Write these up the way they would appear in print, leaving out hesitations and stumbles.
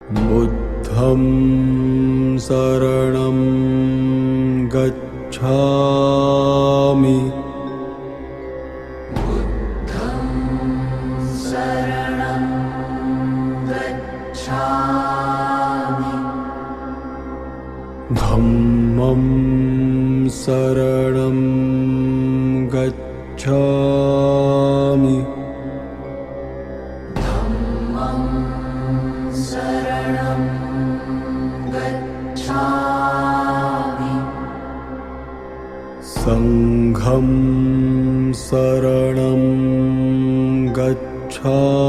부द्धं शरणं गच्छामि. धम्मं शरणं गच्छामि. संघं शरणं गच्छामि.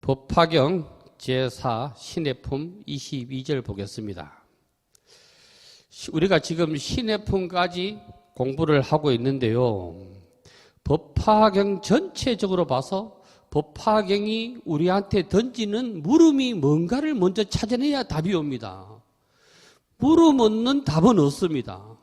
법화경 제4 신의 품 22절 보겠습니다. 우리가 지금 신의 품까지 공부를 하고 있는데요. 법화경 전체적으로 봐서 법화경이 우리한테 던지는 물음이 뭔가를 먼저 찾아내야 답이 옵니다. 물음 없는 답은 없습니다.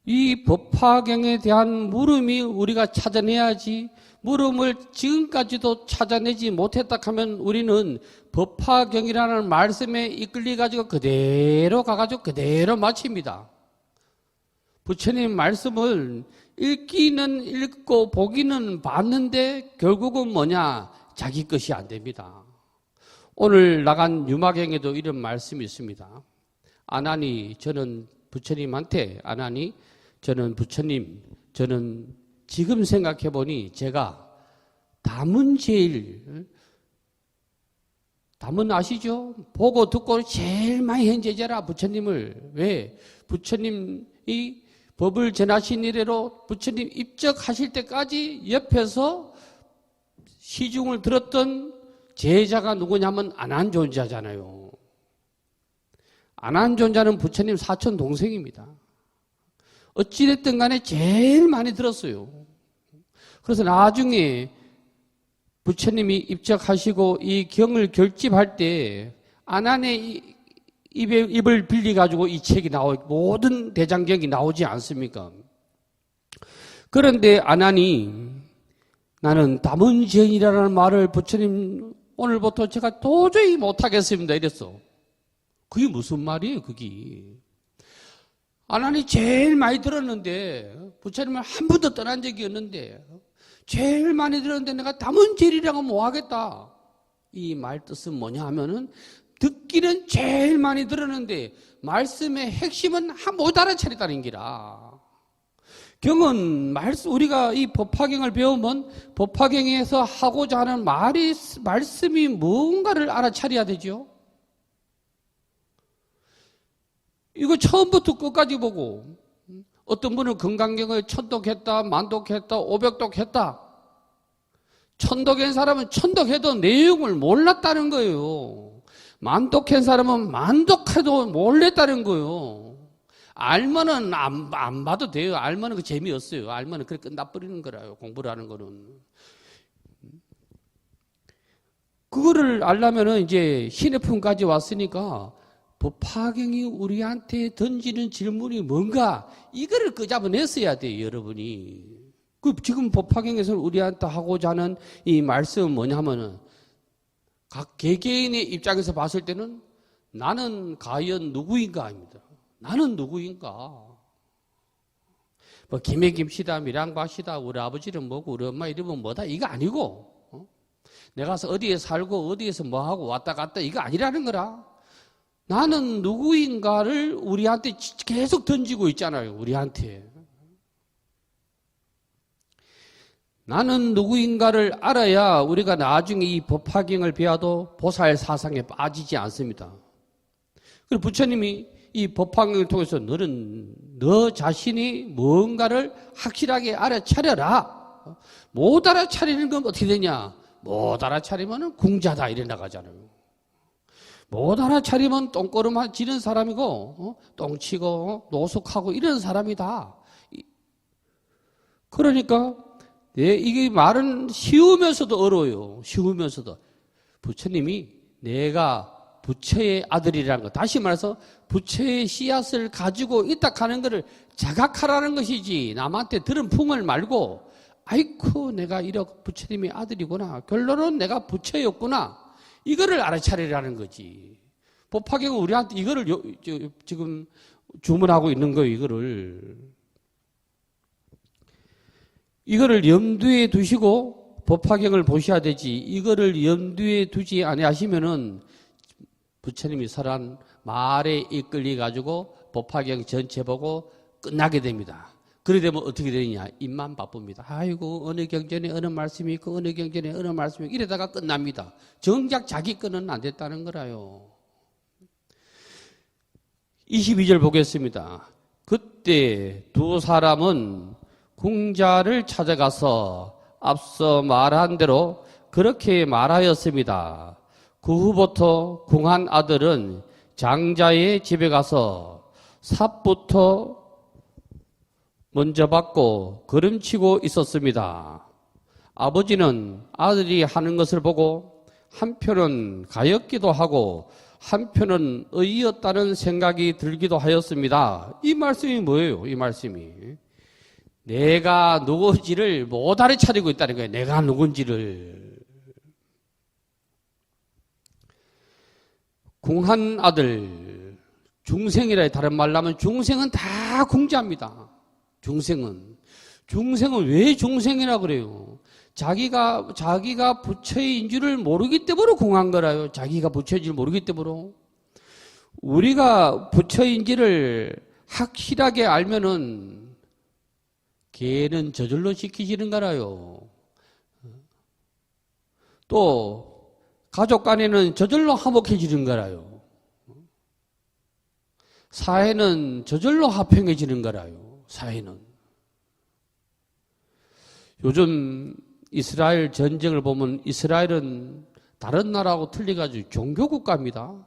이 법화경에 대한 물음이 우리가 찾아내야지, 물음을 지금까지도 찾아내지 못했다 하면 우리는 법화경이라는 말씀에 이끌려가지고 그대로 가가지고 그대로 마칩니다. 부처님 말씀을 읽기는 읽고 보기는 봤는데 결국은 뭐냐? 자기 것이 안 됩니다. 오늘 나간 유마경에도 이런 말씀이 있습니다. 아나니, 저는 부처님한테, 아나니, 저는 부처님, 저는 지금 생각해 보니 제가 담은 아시죠? 보고 듣고 제일 많이 현재자라 부처님을. 왜? 부처님이 법을 전하신 이래로 부처님 입적하실 때까지 옆에서 시중을 들었던 제자가 누구냐면 안한존자잖아요. 안한존자는 부처님 사촌 동생입니다. 어찌됐든 간에 제일 많이 들었어요. 그래서 나중에 부처님이 입적하시고 이 경을 결집할 때 안한의 입을 빌려가지고 이 책이 모든 대장경이 나오지 않습니까? 그런데 안한이 나는 담은지연이라는 말을 부처님 오늘부터 제가 도저히 못하겠습니다 이랬어. 그게 무슨 말이에요 그게? 안한이 제일 많이 들었는데 부처님을 한 번도 떠난 적이 없는데 제일 많이 들었는데 내가 담은지리라고 뭐 하겠다. 이 말 뜻은 뭐냐 하면은 듣기는 제일 많이 들었는데 말씀의 핵심은 못 알아차렸다는 기라. 경은 우리가 이 법화경을 배우면 법화경에서 하고자 하는 말씀이 뭔가를 알아차려야 되죠. 이거 처음부터 끝까지 보고 어떤 분은 금강경을 천독했다, 만독했다, 오백독했다. 천독한 사람은 천독해도 내용을 몰랐다는 거예요. 만독한 사람은 만독해도 몰랐다는 거예요. 알면은 안 봐도 돼요. 알면은 그 재미없어요. 알면은 그래 끝나버리는 거라요. 공부를 하는 거는. 그거를 알려면은 이제 신의 품까지 왔으니까 법화경이 우리한테 던지는 질문이 뭔가 이거를 끄잡아냈어야 돼요, 여러분이. 지금 법화경에서 우리한테 하고자 하는 이 말씀은 뭐냐 하면은 각 개개인의 입장에서 봤을 때는 나는 과연 누구인가 입니다. 나는 누구인가? 뭐 김해김씨다, 밀양박씨다, 우리 아버지는 뭐고 우리 엄마 이름은 뭐다 이거 아니고 내가 어디에 살고 어디에서 뭐하고 왔다 갔다 이거 아니라는 거라. 나는 누구인가를 우리한테 계속 던지고 있잖아요. 우리한테. 나는 누구인가를 알아야 우리가 나중에 이 법화경을 배워도 보살 사상에 빠지지 않습니다. 그리고 부처님이 이 법화경을 통해서 너는 너 자신이 뭔가를 확실하게 알아차려라. 못 알아차리는 건 어떻게 되냐? 못 알아차리면 궁자다 이래 나가잖아요. 못 알아차리면 똥꼬름 지는 사람이고 똥치고 노숙하고 이런 사람이다. 그러니까 이게 말은 쉬우면서도 어려워요. 쉬우면서도. 부처님이 내가 부처의 아들이라는 것, 다시 말해서 부처의 씨앗을 가지고 있다 하는 것을 자각하라는 것이지, 남한테 들은 풍을 말고 아이쿠 내가 이렇게 부처님의 아들이구나, 결론은 내가 부처였구나, 이거를 알아차리라는 거지. 법화경은 우리한테 이거를 지금 주문하고 있는 거예요. 이거를 염두에 두시고 법화경을 보셔야 되지, 이거를 염두에 두지 아니하시면은 부처님이 설한 말에 이끌려 가지고 법화경 전체 보고 끝나게 됩니다. 그래 되면 어떻게 되느냐? 입만 바쁩니다. 아이고 어느 경전에 어느 말씀이 있고 어느 경전에 어느 말씀이 있고 이러다가 끝납니다. 정작 자기 거는 안 됐다는 거라요. 22절 보겠습니다. 그때 두 사람은 궁자를 찾아가서 앞서 말한 대로 그렇게 말하였습니다. 그 후부터 궁한 아들은 장자의 집에 가서 삽부터 먼저 받고 걸음치고 있었습니다. 아버지는 아들이 하는 것을 보고 한편은 가엾기도 하고 한편은 의였다는 생각이 들기도 하였습니다. 이 말씀이 뭐예요? 이 말씀이 내가 누군지를 못 알아차리고 있다는 거예요. 내가 누군지를. 궁한 아들, 중생이라 다른 말로 하면 중생은 다 궁자입니다. 중생은 왜 중생이라 그래요? 자기가 부처인 줄을 모르기 때문에 궁한 거라요. 자기가 부처인 줄 모르기 때문에. 우리가 부처인지를 확실하게 알면은 걔는 저절로 지키지는 거라요. 또 가족 간에는 저절로 화목해지는 거라요. 사회는 저절로 화평해지는 거라요. 사회는. 요즘 이스라엘 전쟁을 보면 이스라엘은 다른 나라하고 틀려가지고 종교국가입니다.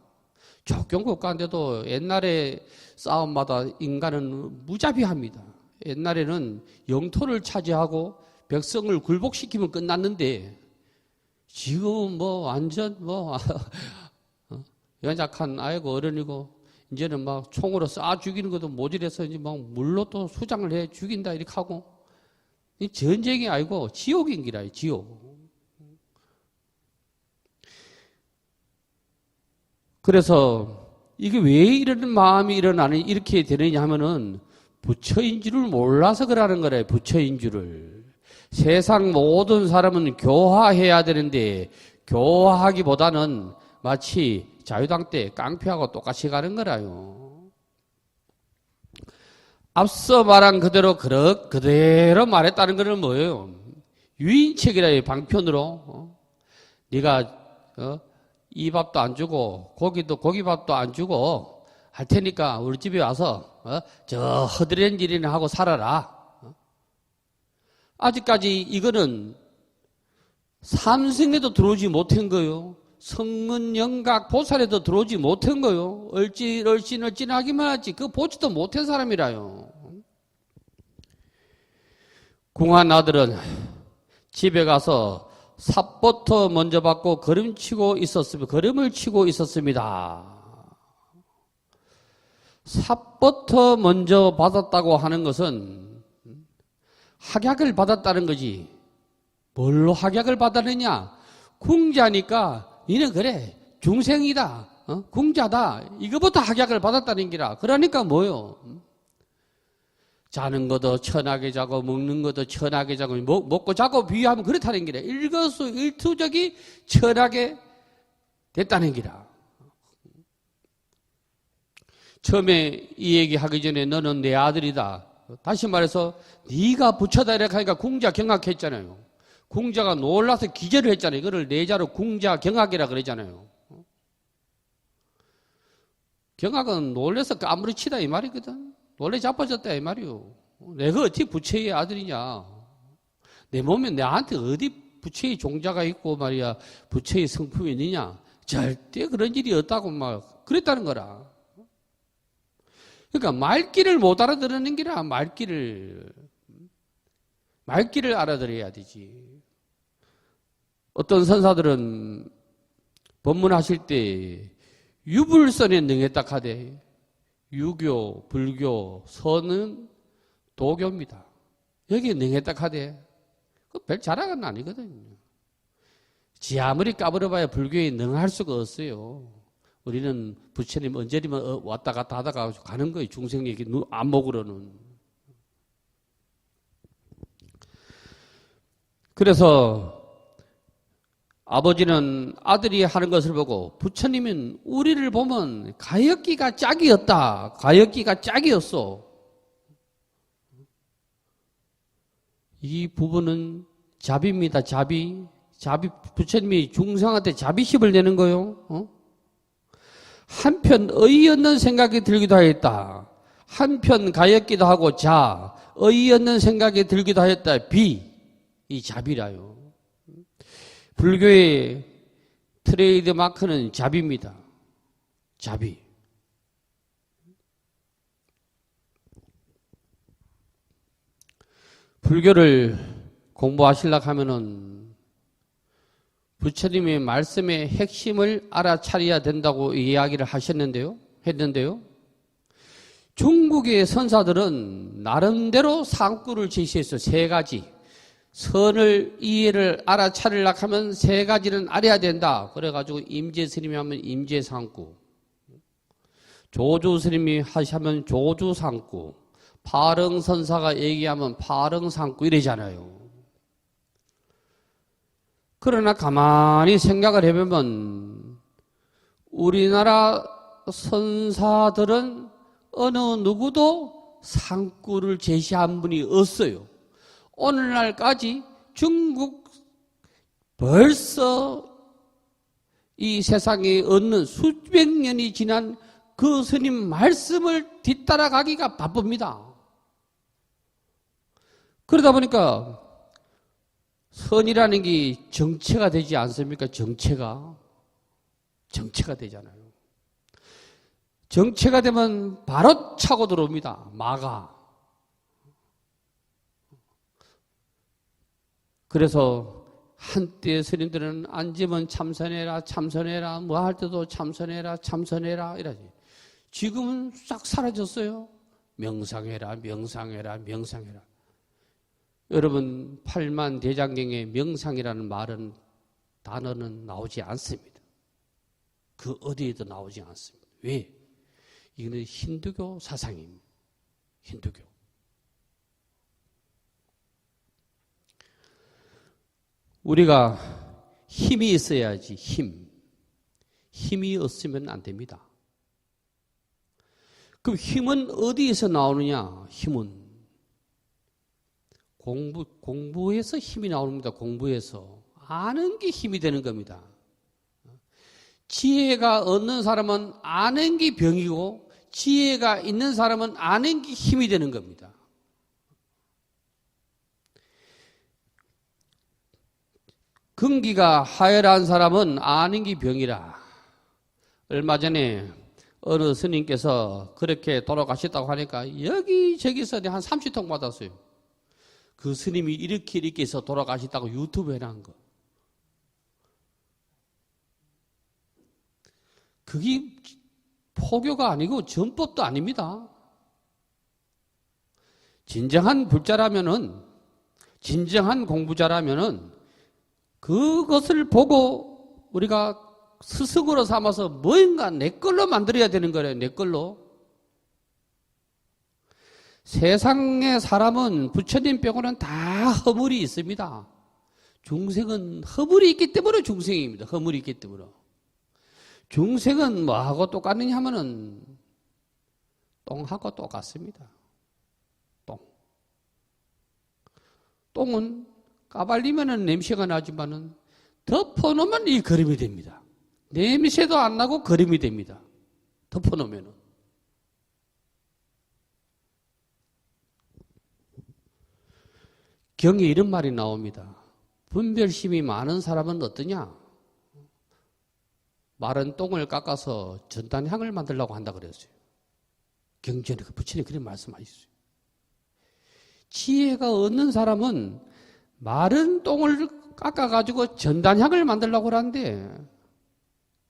종교국가인데도 옛날에 싸움마다 인간은 무자비합니다. 옛날에는 영토를 차지하고 백성을 굴복시키면 끝났는데 지금은 완전 연약한 아이고 어른이고 이제는 막 총으로 쏴 죽이는 것도 모질해서 이제 막 물로 또 수장을 해 죽인다 이렇게 하고, 이 전쟁이 아니고 지옥인 기라요. 지옥. 그래서 이게 왜 이런 마음이 이렇게 되느냐 하면은 부처인 줄을 몰라서 그러는 거래요. 부처인 줄을. 세상 모든 사람은 교화해야 되는데 교화하기보다는 마치 자유당 때 깡패하고 똑같이 가는 거라요. 앞서 말한 그대로 말했다는 것은 뭐예요? 유인책이라요. 방편으로. 네가 이 밥도 안 주고 고기밥도 안 주고 할 테니까 우리 집에 와서 저 허드렛 일이나 하고 살아라. 아직까지 이거는 삼승에도 들어오지 못한 거요. 성문, 영각, 보살에도 들어오지 못한 거요. 얼씬하기만 하지 그거 보지도 못한 사람이라요. 궁한 아들은 집에 가서 삽부터 먼저 받고 걸음을 치고 있었습니다. 삽부터 먼저 받았다고 하는 것은 학약을 받았다는 거지. 뭘로 학약을 받았느냐? 궁자니까 니는 그래 중생이다, 궁자다, 이거부터 학약을 받았다는 기라. 그러니까 뭐요? 자는 것도 천하게 자고 먹는 것도 천하게 자고 먹고 자고 비유하면 그렇다는 기라. 일거수일투족이 천하게 됐다는 기라. 처음에 이 얘기 하기 전에 너는 내 아들이다. 다시 말해서 네가 부처다 이렇게 하니까 궁자 경악했잖아요. 궁자가 놀라서 기절을 했잖아요. 이거를 내자로 궁자 경악이라 그러잖아요. 경악은 놀래서 까무리치다 이 말이거든. 놀래 자빠졌다 이 말이요. 내가 어떻게 부처의 아들이냐. 내 몸에 나한테 어디 부처의 종자가 있고 말이야 부처의 성품이 있느냐. 절대 그런 일이 없다고 막 그랬다는 거라. 그러니까 말귀를 못 알아들는 게라. 말귀를 알아들어야 되지. 어떤 선사들은 법문하실 때 유불선에 능했다 하되 유교, 불교, 선은 도교입니다. 여기에 능했다 하되 별 자랑은 아니거든요. 지 아무리 까불어봐야 불교에 능할 수가 없어요. 우리는 부처님 언제리면 왔다 갔다 하다가 가는 거예요. 중생 얘기 안목으로는. 그래서 아버지는 아들이 하는 것을 보고 부처님은 우리를 보면 가엾기가 짝이었다. 가엾기가 짝이었어. 이 부분은 자비입니다. 자비. 부처님이 중생한테 자비심을 내는 거요. 한편 어이없는 생각이 들기도 하였다. 한편 가엾기도 하고 어이없는 생각이 들기도 하였다. 이 자비라요. 불교의 트레이드 마크는 자비입니다. 자비. 불교를 공부하시려고 하면은 부처님의 말씀의 핵심을 알아차려야 된다고 이야기를 했는데요. 중국의 선사들은 나름대로 상구를 제시했어요. 3가지. 선을 이해를 알아차리려고 하면 3가지는 알아야 된다. 그래가지고 임재 스님이 하면 임재상구, 조주 스님이 하시면 조주상구, 파릉선사가 얘기하면 파릉상구 이러잖아요. 그러나 가만히 생각을 해보면 우리나라 선사들은 어느 누구도 상구를 제시한 분이 없어요. 오늘날까지 중국 벌써 이 세상에 얻는 수백 년이 지난 그 스님 말씀을 뒤따라가기가 바쁩니다. 그러다 보니까 선이라는 게 정체가 되지 않습니까? 정체가 되잖아요. 정체가 되면 바로 차고 들어옵니다. 마가. 그래서 한때 스님들은 앉으면 참선해라, 뭐 할 때도 참선해라 이러지. 지금은 싹 사라졌어요. 명상해라. 여러분 8만 대장경에 명상이라는 단어는 나오지 않습니다. 그 어디에도 나오지 않습니다. 왜? 이거는 힌두교 사상입니다. 힌두교. 우리가 힘이 있어야지. 힘이 없으면 안 됩니다. 그럼 힘은 어디에서 나오느냐? 힘은 공부에서 힘이 나옵니다. 공부에서 아는 게 힘이 되는 겁니다. 지혜가 없는 사람은 아는 게 병이고 지혜가 있는 사람은 아는 게 힘이 되는 겁니다. 근기가 하열한 사람은 아는 게 병이라. 얼마 전에 어느 스님께서 그렇게 돌아가셨다고 하니까 여기저기서 한 30통 받았어요. 그 스님이 이렇게 해서 돌아가셨다고 유튜브에 난 거. 그게 포교가 아니고 전법도 아닙니다. 진정한 불자라면은, 진정한 공부자라면은 그것을 보고 우리가 스승으로 삼아서 뭔가 내 걸로 만들어야 되는 거예요. 내 걸로. 세상의 사람은 부처님 빼고는 다 허물이 있습니다. 중생은 허물이 있기 때문에 중생입니다. 허물이 있기 때문에. 중생은 뭐하고 똑같느냐 하면은 똥하고 똑같습니다. 똥은 까발리면은 냄새가 나지만은 덮어놓으면 이 거름이 됩니다. 냄새도 안 나고 거름이 됩니다. 덮어놓으면은. 경에 이런 말이 나옵니다. 분별심이 많은 사람은 어떠냐? 마른 똥을 깎아서 전단향을 만들려고 한다 그랬어요. 경전에 부처님 그런 말씀하셨어요. 지혜가 없는 사람은 마른 똥을 깎아가지고 전단향을 만들려고 하는데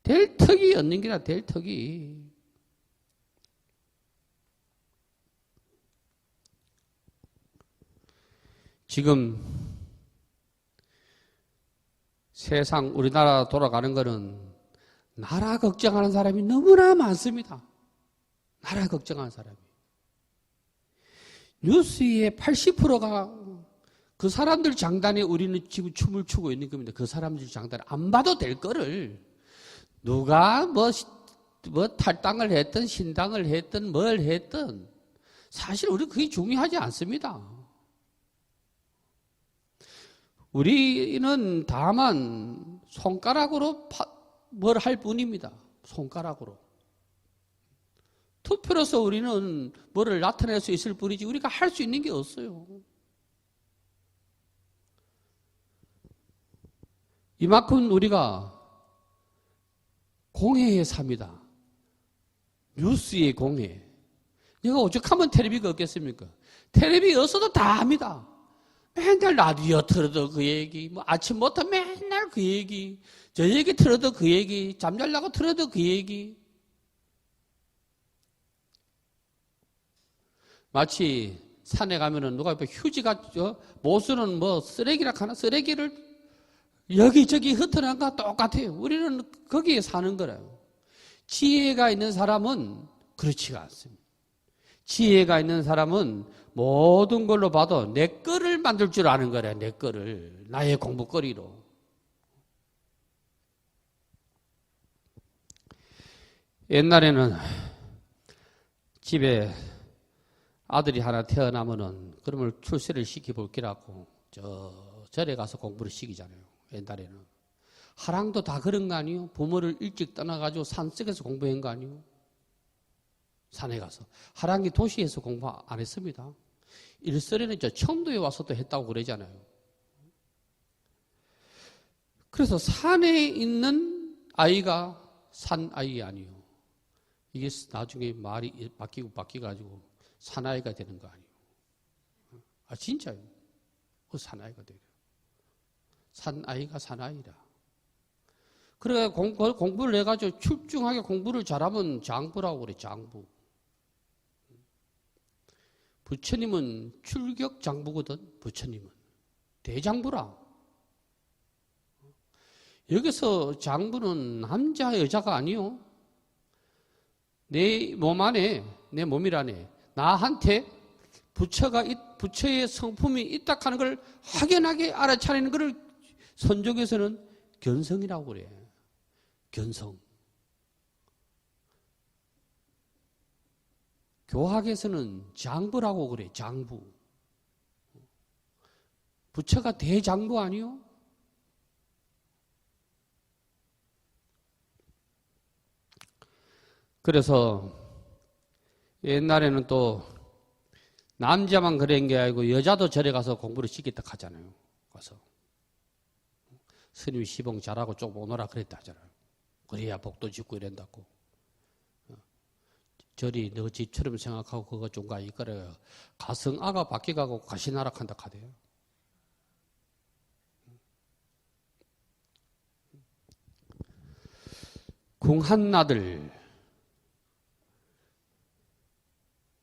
될 턱이 없는 게라 될 턱이. 지금 세상 우리나라 돌아가는 거는 나라 걱정하는 사람이 너무나 많습니다. 나라 걱정하는 사람이. 뉴스의 80%가 그 사람들 장단에 우리는 지금 춤을 추고 있는 겁니다. 그 사람들 장단에 안 봐도 될 거를 누가 뭐 탈당을 했든 신당을 했든 뭘 했든 사실 우리 그게 중요하지 않습니다. 우리는 다만 손가락으로 뭘 할 뿐입니다. 손가락으로. 투표로서 우리는 뭐를 나타낼 수 있을 뿐이지 우리가 할 수 있는 게 없어요. 이만큼 우리가 공회에 삽니다. 뉴스의 공회. 내가 오죽하면 텔레비가 없겠습니까? 텔레비 없어도 다 합니다. 맨날 라디오 틀어도 그 얘기, 뭐 아침부터 맨날 그 얘기, 저 얘기 틀어도 그 얘기, 잠잘라고 틀어도 그 얘기. 마치 산에 가면은 누가 휴지가 모수는 뭐 쓰레기라 하나 쓰레기를 여기저기 흩어난 거 똑같아요. 우리는 거기에 사는 거라요. 지혜가 있는 사람은 그렇지가 않습니다. 지혜가 있는 사람은 모든 걸로 봐도 내 거를 만들 줄 아는 거래. 내 거를. 나의 공부거리로. 옛날에는 집에 아들이 하나 태어나면은 그러면 출세를 시켜볼기라고 절에 가서 공부를 시키잖아요. 옛날에는. 하랑도 다 그런 거 아니에요? 부모를 일찍 떠나가지고 산속에서 공부한 거 아니에요? 산에 가서. 하랑이 도시에서 공부 안 했습니다. 일설에는 저 청도에 와서도 했다고 그러잖아요. 그래서 산에 있는 아이가 산 아이 아니에요. 이게 나중에 말이 바뀌어가지고 사나이가 되는 거 아니에요. 아, 진짜요. 그 사나이가 돼요. 사나이가 사나이라. 그래, 공부를 해가지고 출중하게 공부를 잘하면 장부라고 그래, 장부. 부처님은 출격 장부거든, 부처님은. 대장부라. 여기서 장부는 남자, 여자가 아니요. 내 몸 안에, 내 몸일 안에 나한테 부처의 성품이 있다 하는 걸 확연하게 알아차리는 것을 선종에서는 견성이라고 그래. 견성. 교학에서는 장부라고 그래. 장부. 부처가 대장부 아니요? 그래서 옛날에는 또 남자만 그런 게 아니고 여자도 절에 가서 공부를 시켰다 하잖아요. 가서 스님이 시봉 잘하고 좀 오너라 그랬다 하잖아요. 그래야 복도 짓고 이런다고. 절이 너 집처럼 생각하고 그거 좀 가 이거래요. 가성아가 바뀌어가고 가시나락한다 하대요. 궁한나들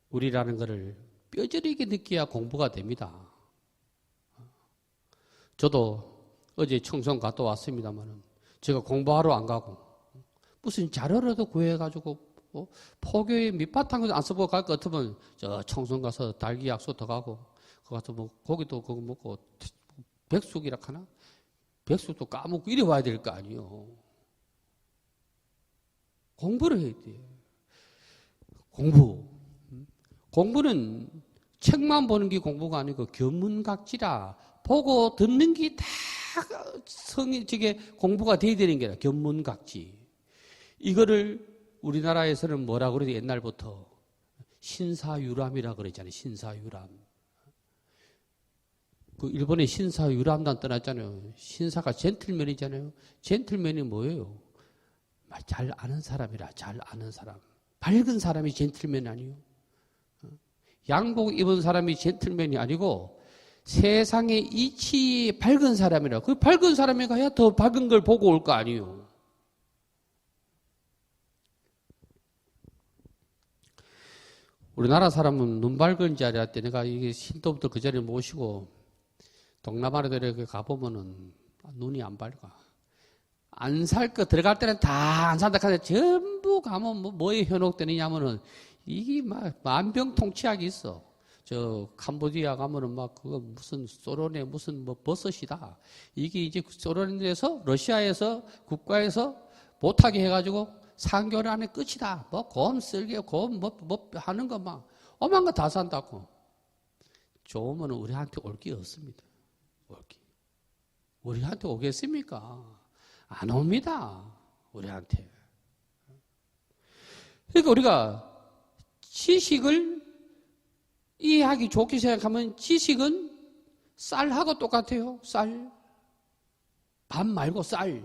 우리라는 것을 뼈저리게 느껴야 공부가 됩니다. 저도 어제 청송 갔다 왔습니다만은 제가 공부하러 안 가고 무슨 자료라도 구해가지고 포교의 밑바탕에서 안 써보고 갈 것 같으면 저 청송 가서 달기 약소 더 가고 거 가서 뭐 고기도 그거 먹고 백숙이라 하나 백숙도 까먹고 이래 와야 될 거 아니에요. 공부를 해야 돼. 공부는 책만 보는 게 공부가 아니고 견문각지라 보고 듣는 게 다 저게 공부가 돼야 되는 게라 견문각지. 이거를 우리나라에서는 뭐라고 그래도 옛날부터 신사유람이라고 그랬잖아요. 신사유람. 그 일본의 신사유람단 떠났잖아요. 신사가 젠틀맨이잖아요. 젠틀맨이 뭐예요? 잘 아는 사람이라, 잘 아는 사람. 밝은 사람이 젠틀맨 아니요. 양복 입은 사람이 젠틀맨이 아니고 세상의 이치 밝은 사람이라. 그 밝은 사람이 가야 더 밝은 걸 보고 올 거 아니요. 우리나라 사람은 눈 밝은 자리 할 때 내가 이게 신도부터 그 자리에 모시고 동남아들에게 가보면은 눈이 안 밝아. 안 살 거 들어갈 때는 다 안 산다 하는데 전부 가면 뭐에 현혹되느냐면은 이게 막 만병통치약이 있어. 저 캄보디아 가면은 막 그거 무슨 소련의 무슨 뭐 버섯이다. 이게 이제 소련에서 러시아에서 국가에서 못하게 해가지고 3개월 안에 끝이다. 뭐 곰 쓸개 곰 뭐 하는 거 막 오만 거 다 산다고. 좋으면 우리한테 올 게 없습니다. 올게. 우리한테 오겠습니까? 안 옵니다. 우리한테. 그러니까 우리가 지식을 이해하기 좋게 생각하면 지식은 쌀하고 똑같아요. 쌀. 밥 말고 쌀.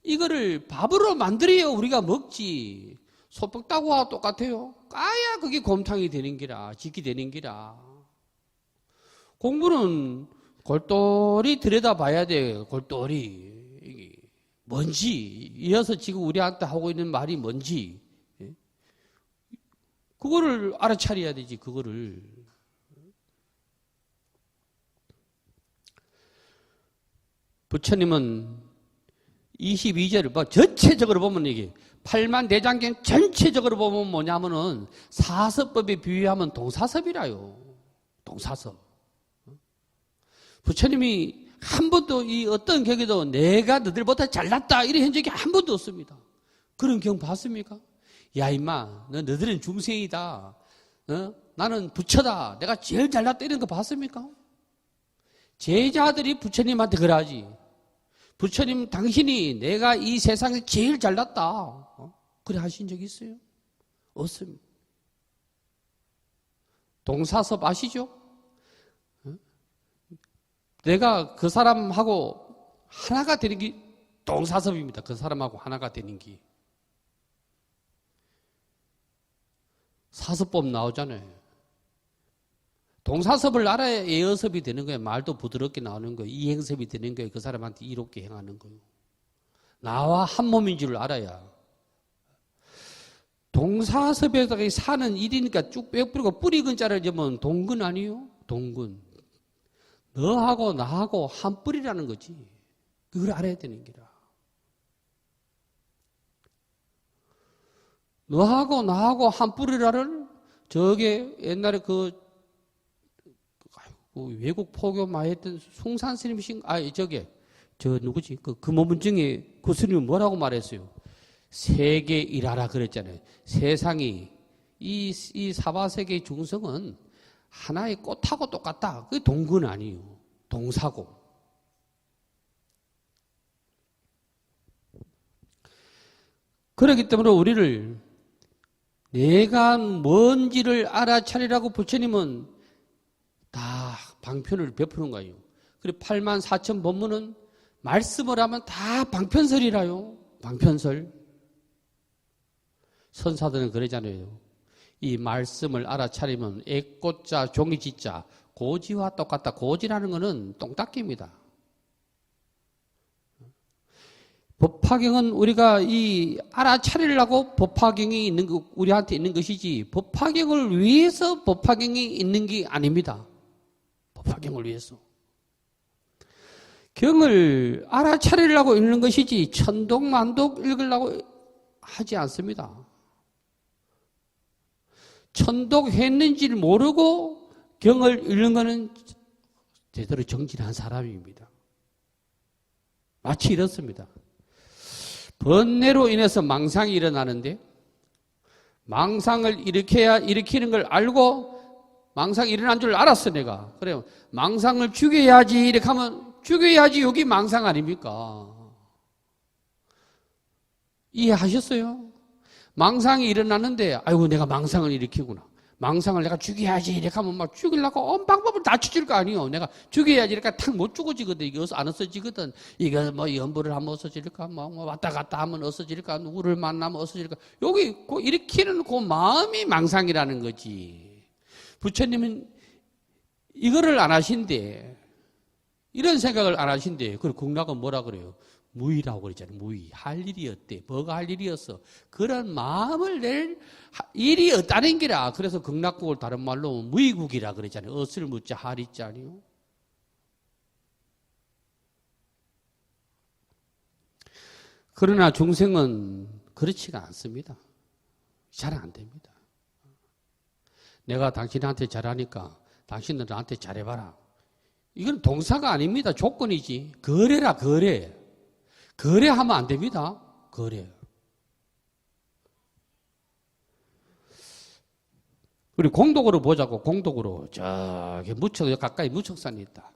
이거를 밥으로 만들어야 우리가 먹지. 소떡다구와 똑같아요. 까야 그게 곰탕이 되는 기라. 지기 되는 기라. 공부는 골똘히 들여다봐야 돼. 골똘히. 뭔지. 이어서 지금 우리한테 하고 있는 말이 뭔지. 그거를 알아차려야 되지. 그거를. 부처님은 22절을 뭐 전체적으로 보면 이게 팔만대장경 전체적으로 보면 뭐냐면은 사서법에 비유하면 동사섭이라요. 동사섭. 부처님이 한 번도 이 어떤 경에도 내가 너들보다 잘났다 이런 흔적이 한 번도 없습니다. 그런 경 봤습니까? 야 임마 너희들은 중생이다. 나는 부처다. 내가 제일 잘났다 이런 거 봤습니까? 제자들이 부처님한테 그러지. 부처님 당신이 내가 이 세상에 제일 잘났다. 그래 하신 적 있어요? 없습니다. 동사섭 아시죠? 내가 그 사람하고 하나가 되는 게 동사섭입니다. 그 사람하고 하나가 되는 게. 사섭법 나오잖아요. 동사섭을 알아야 예어섭이 되는 거예요. 말도 부드럽게 나오는 거예요. 이행섭이 되는 거예요. 그 사람한테 이롭게 행하는 거예요. 나와 한 몸인 줄 알아야. 동사섭에다가 사는 일이니까 쭉 빼뿌리고 뿌리 근자를 지면 동근 아니에요? 동근. 너하고 나하고 한 뿌리라는 거지. 그걸 알아야 되는 기라. 너하고 나하고 한 뿌리라를 저게 옛날에 그 외국 포교 많이 했던 숭산 스님이신, 저 누구지? 그 금호문증에 그 스님은 뭐라고 말했어요? 세계 일하라 그랬잖아요. 세상이, 이 사바세계의 중성은 하나의 꽃하고 똑같다. 그게 동근 아니에요. 동사고. 그렇기 때문에 우리를 내가 뭔지를 알아차리라고 부처님은 다 방편을 베푸는 거예요. 그리고 84,000 법문은 말씀을 하면 다 방편설이라요. 방편설. 선사들은 그러잖아요. 이 말씀을 알아차리면 애꽃자 종이지자 고지와 똑같다. 고지라는 것은 똥닦기입니다. 법화경은 우리가 이 알아차리려고 법화경이 있는 거, 우리한테 있는 것이지 법화경을 위해서 법화경이 있는 게 아닙니다. 법화경을 위해서. 경을 알아차리려고 읽는 것이지 천독만독 읽으려고 하지 않습니다. 천독했는지를 모르고 경을 읽는 것은 제대로 정진한 사람입니다. 마치 이렇습니다. 번뇌로 인해서 망상이 일어나는데 망상을 일으키는 걸 알고 망상이 일어난 줄 알았어 내가. 그래요. 망상을 죽여야지 이렇게 하면 죽여야지 여기 망상 아닙니까? 이해하셨어요? 망상이 일어나는데 아이고 내가 망상을 일으키구나. 망상을 내가 죽여야지 이렇게 하면 막 죽이려고 온 방법을 다 찾을 거 아니에요. 내가 죽여야지 이렇게 탁 못 죽어지거든. 이게 안 없어지거든. 이거 뭐 연불을 하면 없어질까, 뭐 왔다 갔다 하면 없어질까, 누구를 만나면 없어질까. 여기 일으키는 그 마음이 망상이라는 거지. 부처님은 이거를 안 하신대. 이런 생각을 안 하신대. 그리고 극락은 뭐라 그래요? 무의라고 그랬잖아요. 무의. 할 일이었대. 뭐가 할 일이었어. 그런 마음을 낼 일이 없다는 기라. 그래서 극락국을 다른 말로 무의국이라 그랬잖아요. 어을 묻자 할이자니요. 그러나 중생은 그렇지가 않습니다. 잘 안 됩니다. 내가 당신한테 잘하니까 당신은 나한테 잘해봐라. 이건 동사가 아닙니다. 조건이지. 거래라, 거래. 거래하면 안 됩니다. 거래. 우리 공덕으로 보자고, 공덕으로. 저기 가까이 무척산이 있다.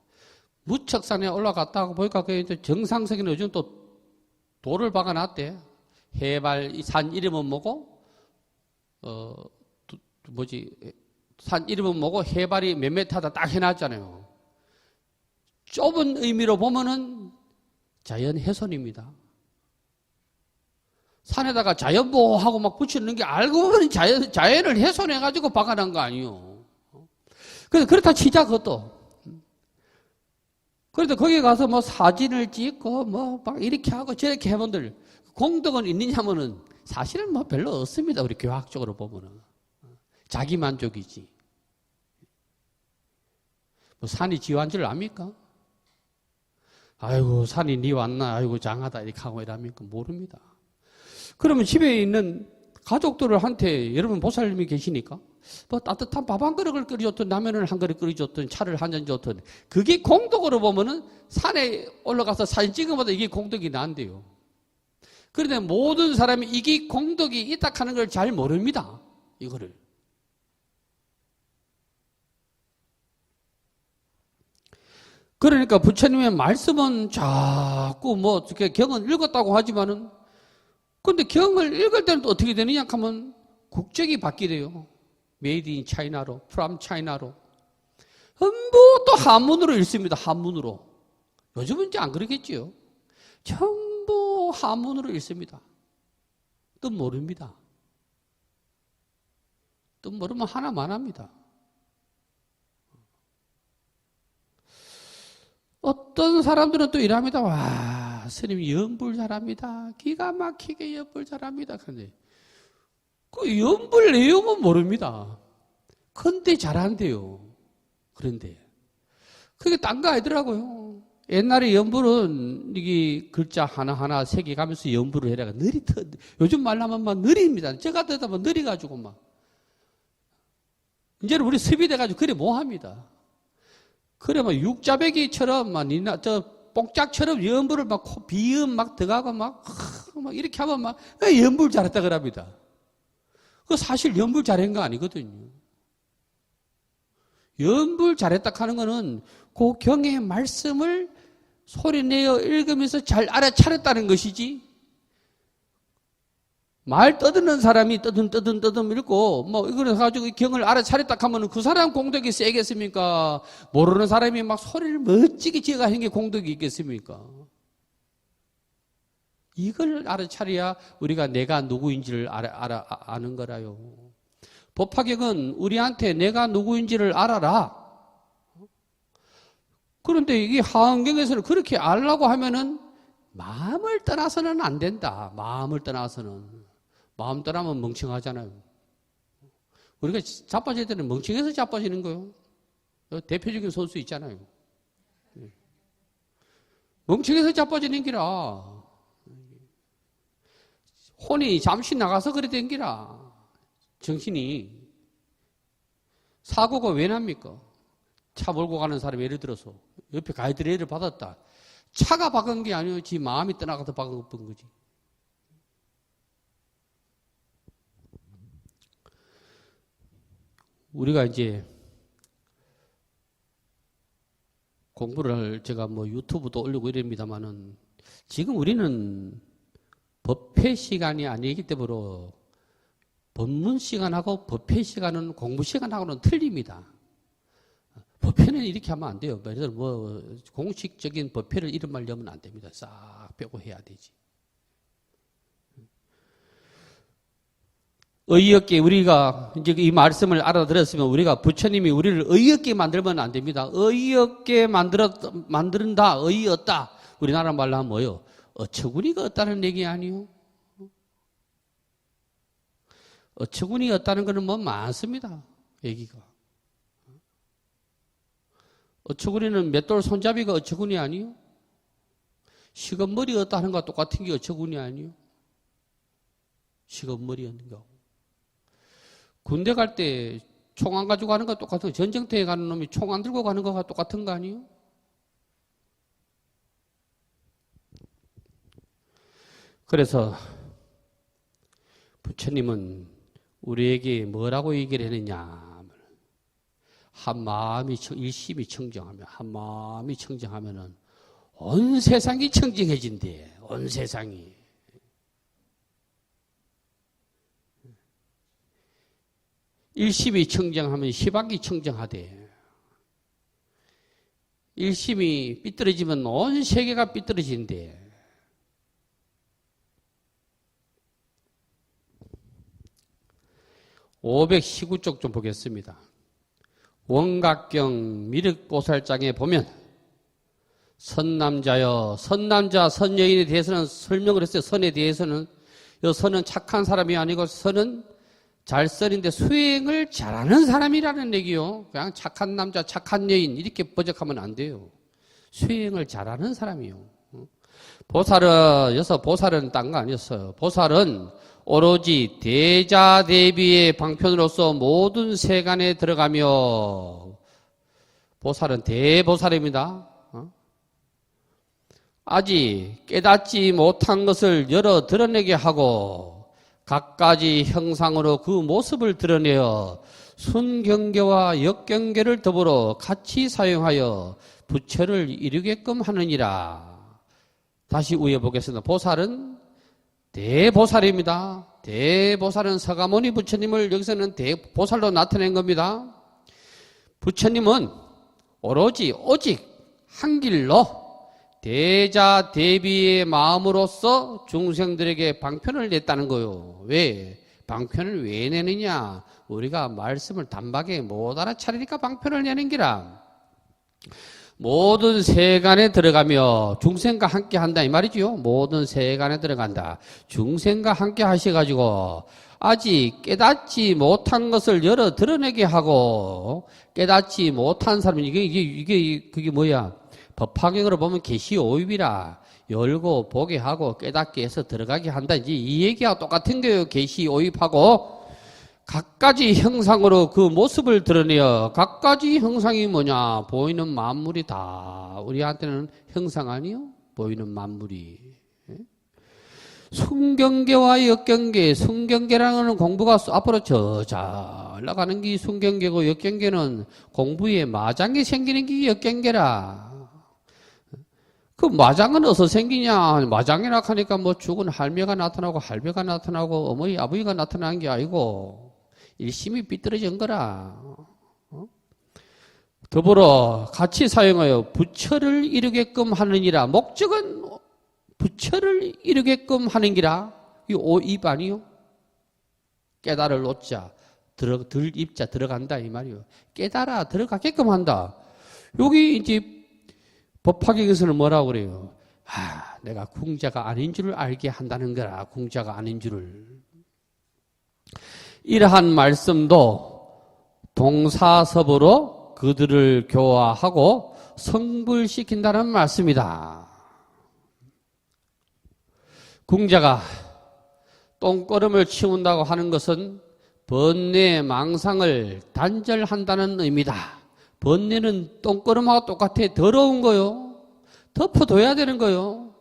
무척산에 올라갔다고 보니까 그 정상석에는 요즘 또 돌을 박아놨대. 해발, 산 이름은 뭐고, 산 이름은 뭐고, 해발이 몇 메타다 딱 해놨잖아요. 좁은 의미로 보면은 자연 훼손입니다. 산에다가 자연보호하고 막 붙이는 게 알고 보니 자연을 훼손해가지고 박아놓은 거 아니에요. 그래서 그렇다 치자, 그것도. 그래도 거기 가서 뭐 사진을 찍고 뭐 막 이렇게 하고 저렇게 해본들 공덕은 있느냐면은 사실은 뭐 별로 없습니다. 우리 교학적으로 보면은. 자기 만족이지. 뭐 산이 지환 줄 압니까? 아이고, 산이 니 왔나? 아이고, 장하다. 이렇게 하고 이랍니까? 모릅니다. 그러면 집에 있는 가족들한테 여러분 보살님이 계시니까 뭐 따뜻한 밥 한 그릇을 끓여줬든 라면을 한 그릇 끓여줬든 차를 한 잔 줬든 그게 공덕으로 보면은 산에 올라가서 사진 찍어봐도 이게 공덕이 난대요. 그런데 모든 사람이 이게 공덕이 있다 하는 걸 잘 모릅니다. 이거를. 그러니까 부처님의 말씀은 자꾸 뭐 어떻게 경은 읽었다고 하지만은 근데 경을 읽을 때는 또 어떻게 되느냐 하면 국적이 바뀌래요. Made in China로, from China로. 전부 또 한문으로 읽습니다. 한문으로. 요즘은 이제 안 그러겠지요. 전부 한문으로 읽습니다. 뜻 모릅니다. 뜻 모르면 하나만 합니다. 어떤 사람들은 또 이랍니다. 와, 스님 연불 잘합니다. 기가 막히게 연불 잘합니다. 그런데 그 연불 내용은 모릅니다. 근데 잘한대요. 그런데 그게 딴 거 아니더라고요. 옛날에 연불은 이게 글자 하나하나 새겨가면서 연불을 해라가 요즘 말로 하면 막 느립니다. 저 같은 데다 느려가지고 막 이제는 우리 습이 돼가지고 그래 뭐 합니다. 그래, 막, 육자배기처럼, 막, 뽕짝처럼 연불을 막, 비음 막 들어가고 막 이렇게 하면 막, 연불 잘했다 그럽니다. 그 사실 연불 잘한 거 아니거든요. 연불 잘했다 하는 거는 그 경의 말씀을 소리내어 읽으면서 잘 알아차렸다는 것이지, 말 떠드는 사람이 떠듬 읽고 뭐 이걸 가지고 경을 알아차렸다 하면 그 사람 공덕이 세겠습니까? 모르는 사람이 막 소리를 멋지게 지어가는 게 공덕이 있겠습니까? 이걸 알아차려야 우리가 내가 누구인지를 아는 거라요. 법화경은 우리한테 내가 누구인지를 알아라. 그런데 이게 하은경에서는 그렇게 알라고 하면은 마음을 떠나서는 안 된다. 마음을 떠나서는. 마음 떠나면 멍청하잖아요. 우리가 자빠질 때는 멍청해서 자빠지는 거예요. 대표적인 선수 있잖아요. 멍청해서 자빠지는 기라. 혼이 잠시 나가서 그래 된 기라. 정신이. 사고가 왜 납니까? 차 몰고 가는 사람이 예를 들어서 옆에 가이드레일을 받았다. 차가 박은 게 아니에요. 지 마음이 떠나가서 박은 거지. 우리가 이제 공부를 제가 뭐 유튜브도 올리고 이럽니다만은 지금 우리는 법회 시간이 아니기 때문에 법문 시간하고 법회 시간은 공부 시간하고는 틀립니다. 법회는 이렇게 하면 안 돼요. 예를 들어 공식적인 법회를 이런 말 여면 안 됩니다. 싹 빼고 해야 되지. 어이없게 우리가 이제 이 말씀을 알아들었으면 우리가 부처님이 우리를 어이없게 만들면 안 됩니다. 어이없게 만든다, 어이없다. 우리나라 말로 하면 뭐요? 어처구니가 없다는 얘기 아니요? 어처구니가 없다는 거는 뭐 많습니다. 얘기가. 어처구니는 맷돌 손잡이가 어처구니 아니요? 시건머리 없다는 거와 똑같은 게 어처구니 아니요? 시건머리 없는 거. 군대 갈 때 총 안 가지고 가는 거 똑같은 거. 전쟁터에 가는 놈이 총 안 들고 가는 거가 똑같은 거 아니에요? 그래서 부처님은 우리에게 뭐라고 얘기를 했느냐. 한 마음이 일심이 청정하면, 한 마음이 청정하면은 온 세상이 청정해진대. 온 세상이. 일심이 청정하면 시박이 청정하대. 일심이 삐뚤어지면 온 세계가 삐뚤어진대. (519쪽) 좀 보겠습니다. 원각경 미륵보살장에 보면 선남자여, 선남자, 선여인에 대해서는 설명을 했어요. 선에 대해서는 이 선은 착한 사람이 아니고 선은 잘선인데 수행을 잘하는 사람이라는 얘기요. 그냥 착한 남자, 착한 여인 이렇게 번역하면 안 돼요. 수행을 잘하는 사람이요. 보살은 여기서 보살은 딴 거 아니었어요. 보살은 오로지 대자대비의 방편으로서 모든 세간에 들어가며, 보살은 대보살입니다. 아직 깨닫지 못한 것을 열어 드러내게 하고 갖가지 형상으로 그 모습을 드러내어 순경계와 역경계를 더불어 같이 사용하여 부처를 이루게끔 하느니라. 다시 우여보겠습니다. 보살은 대보살입니다. 대보살은 서가모니 부처님을 여기서는 대보살로 나타낸 겁니다. 부처님은 오직 한 길로 대자 대비의 마음으로서 중생들에게 방편을 냈다는 거요. 왜? 방편을 왜 내느냐? 우리가 말씀을 단박에 못 알아차리니까 방편을 내는 기라. 모든 세간에 들어가며 중생과 함께 한다 이 말이지요. 모든 세간에 들어간다. 중생과 함께 하셔가지고 아직 깨닫지 못한 것을 열어 드러내게 하고, 깨닫지 못한 사람, 그게 뭐야? 법화경으로 보면 계시오입이라. 열고 보게 하고 깨닫게 해서 들어가게 한다. 이제 이 얘기와 똑같은 거예요. 계시오입하고 각가지 형상으로 그 모습을 드러내어. 각가지 형상이 뭐냐? 보이는 만물이 다 우리한테는 형상 아니요? 보이는 만물이. 순경계와 역경계. 순경계라는 공부가 앞으로 잘 나가는 게 순경계고, 역경계는 공부에 마장이 생기는 게 역경계라. 그 마장은 어디서 생기냐? 마장이라 하니까 뭐 죽은 할매가 나타나고 할배가 나타나고 어머니 아버지가 나타나는 게 아니고 일심이 삐뚤어진 거라. 더불어 같이 사용하여 부처를 이루게끔 하느니라. 목적은 부처를 이루게끔 하는 기라. 이 오입 아니요? 깨달을 놓자, 들입자 들어간다 이 말이요. 깨달아 들어가게끔 한다. 여기 이제 법화경에서는 뭐라고 그래요? 내가 궁자가 아닌 줄을 알게 한다는 거라. 궁자가 아닌 줄을. 이러한 말씀도 동사섭으로 그들을 교화하고 성불시킨다는 말씀이다. 궁자가 똥걸음을 치운다고 하는 것은 번뇌 망상을 단절한다는 의미다. 번뇌는 똥걸음하고 똑같아. 더러운 거요. 덮어둬야 되는 거요.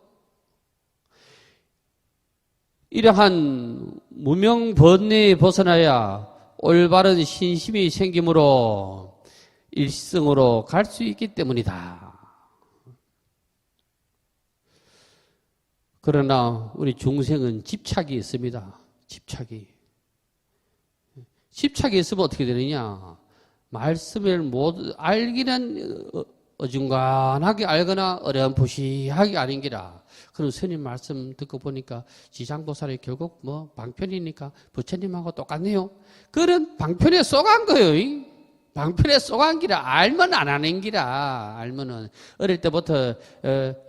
이러한 무명 번뇌에 벗어나야 올바른 신심이 생기므로 일승으로 갈 수 있기 때문이다. 그러나 우리 중생은 집착이 있습니다. 집착이. 집착이 있으면 어떻게 되느냐? 말씀을 못 알기는 어중간하게 알거나 어렴풋이하게 아닌 기라. 그럼 스님 말씀 듣고 보니까 지장보살이 결국 뭐 방편이니까 부처님하고 똑같네요. 그런 방편에 쏘간 거예요. 방편에 쏘간 기라. 알면 안 하는 기라. 알면은 어릴 때부터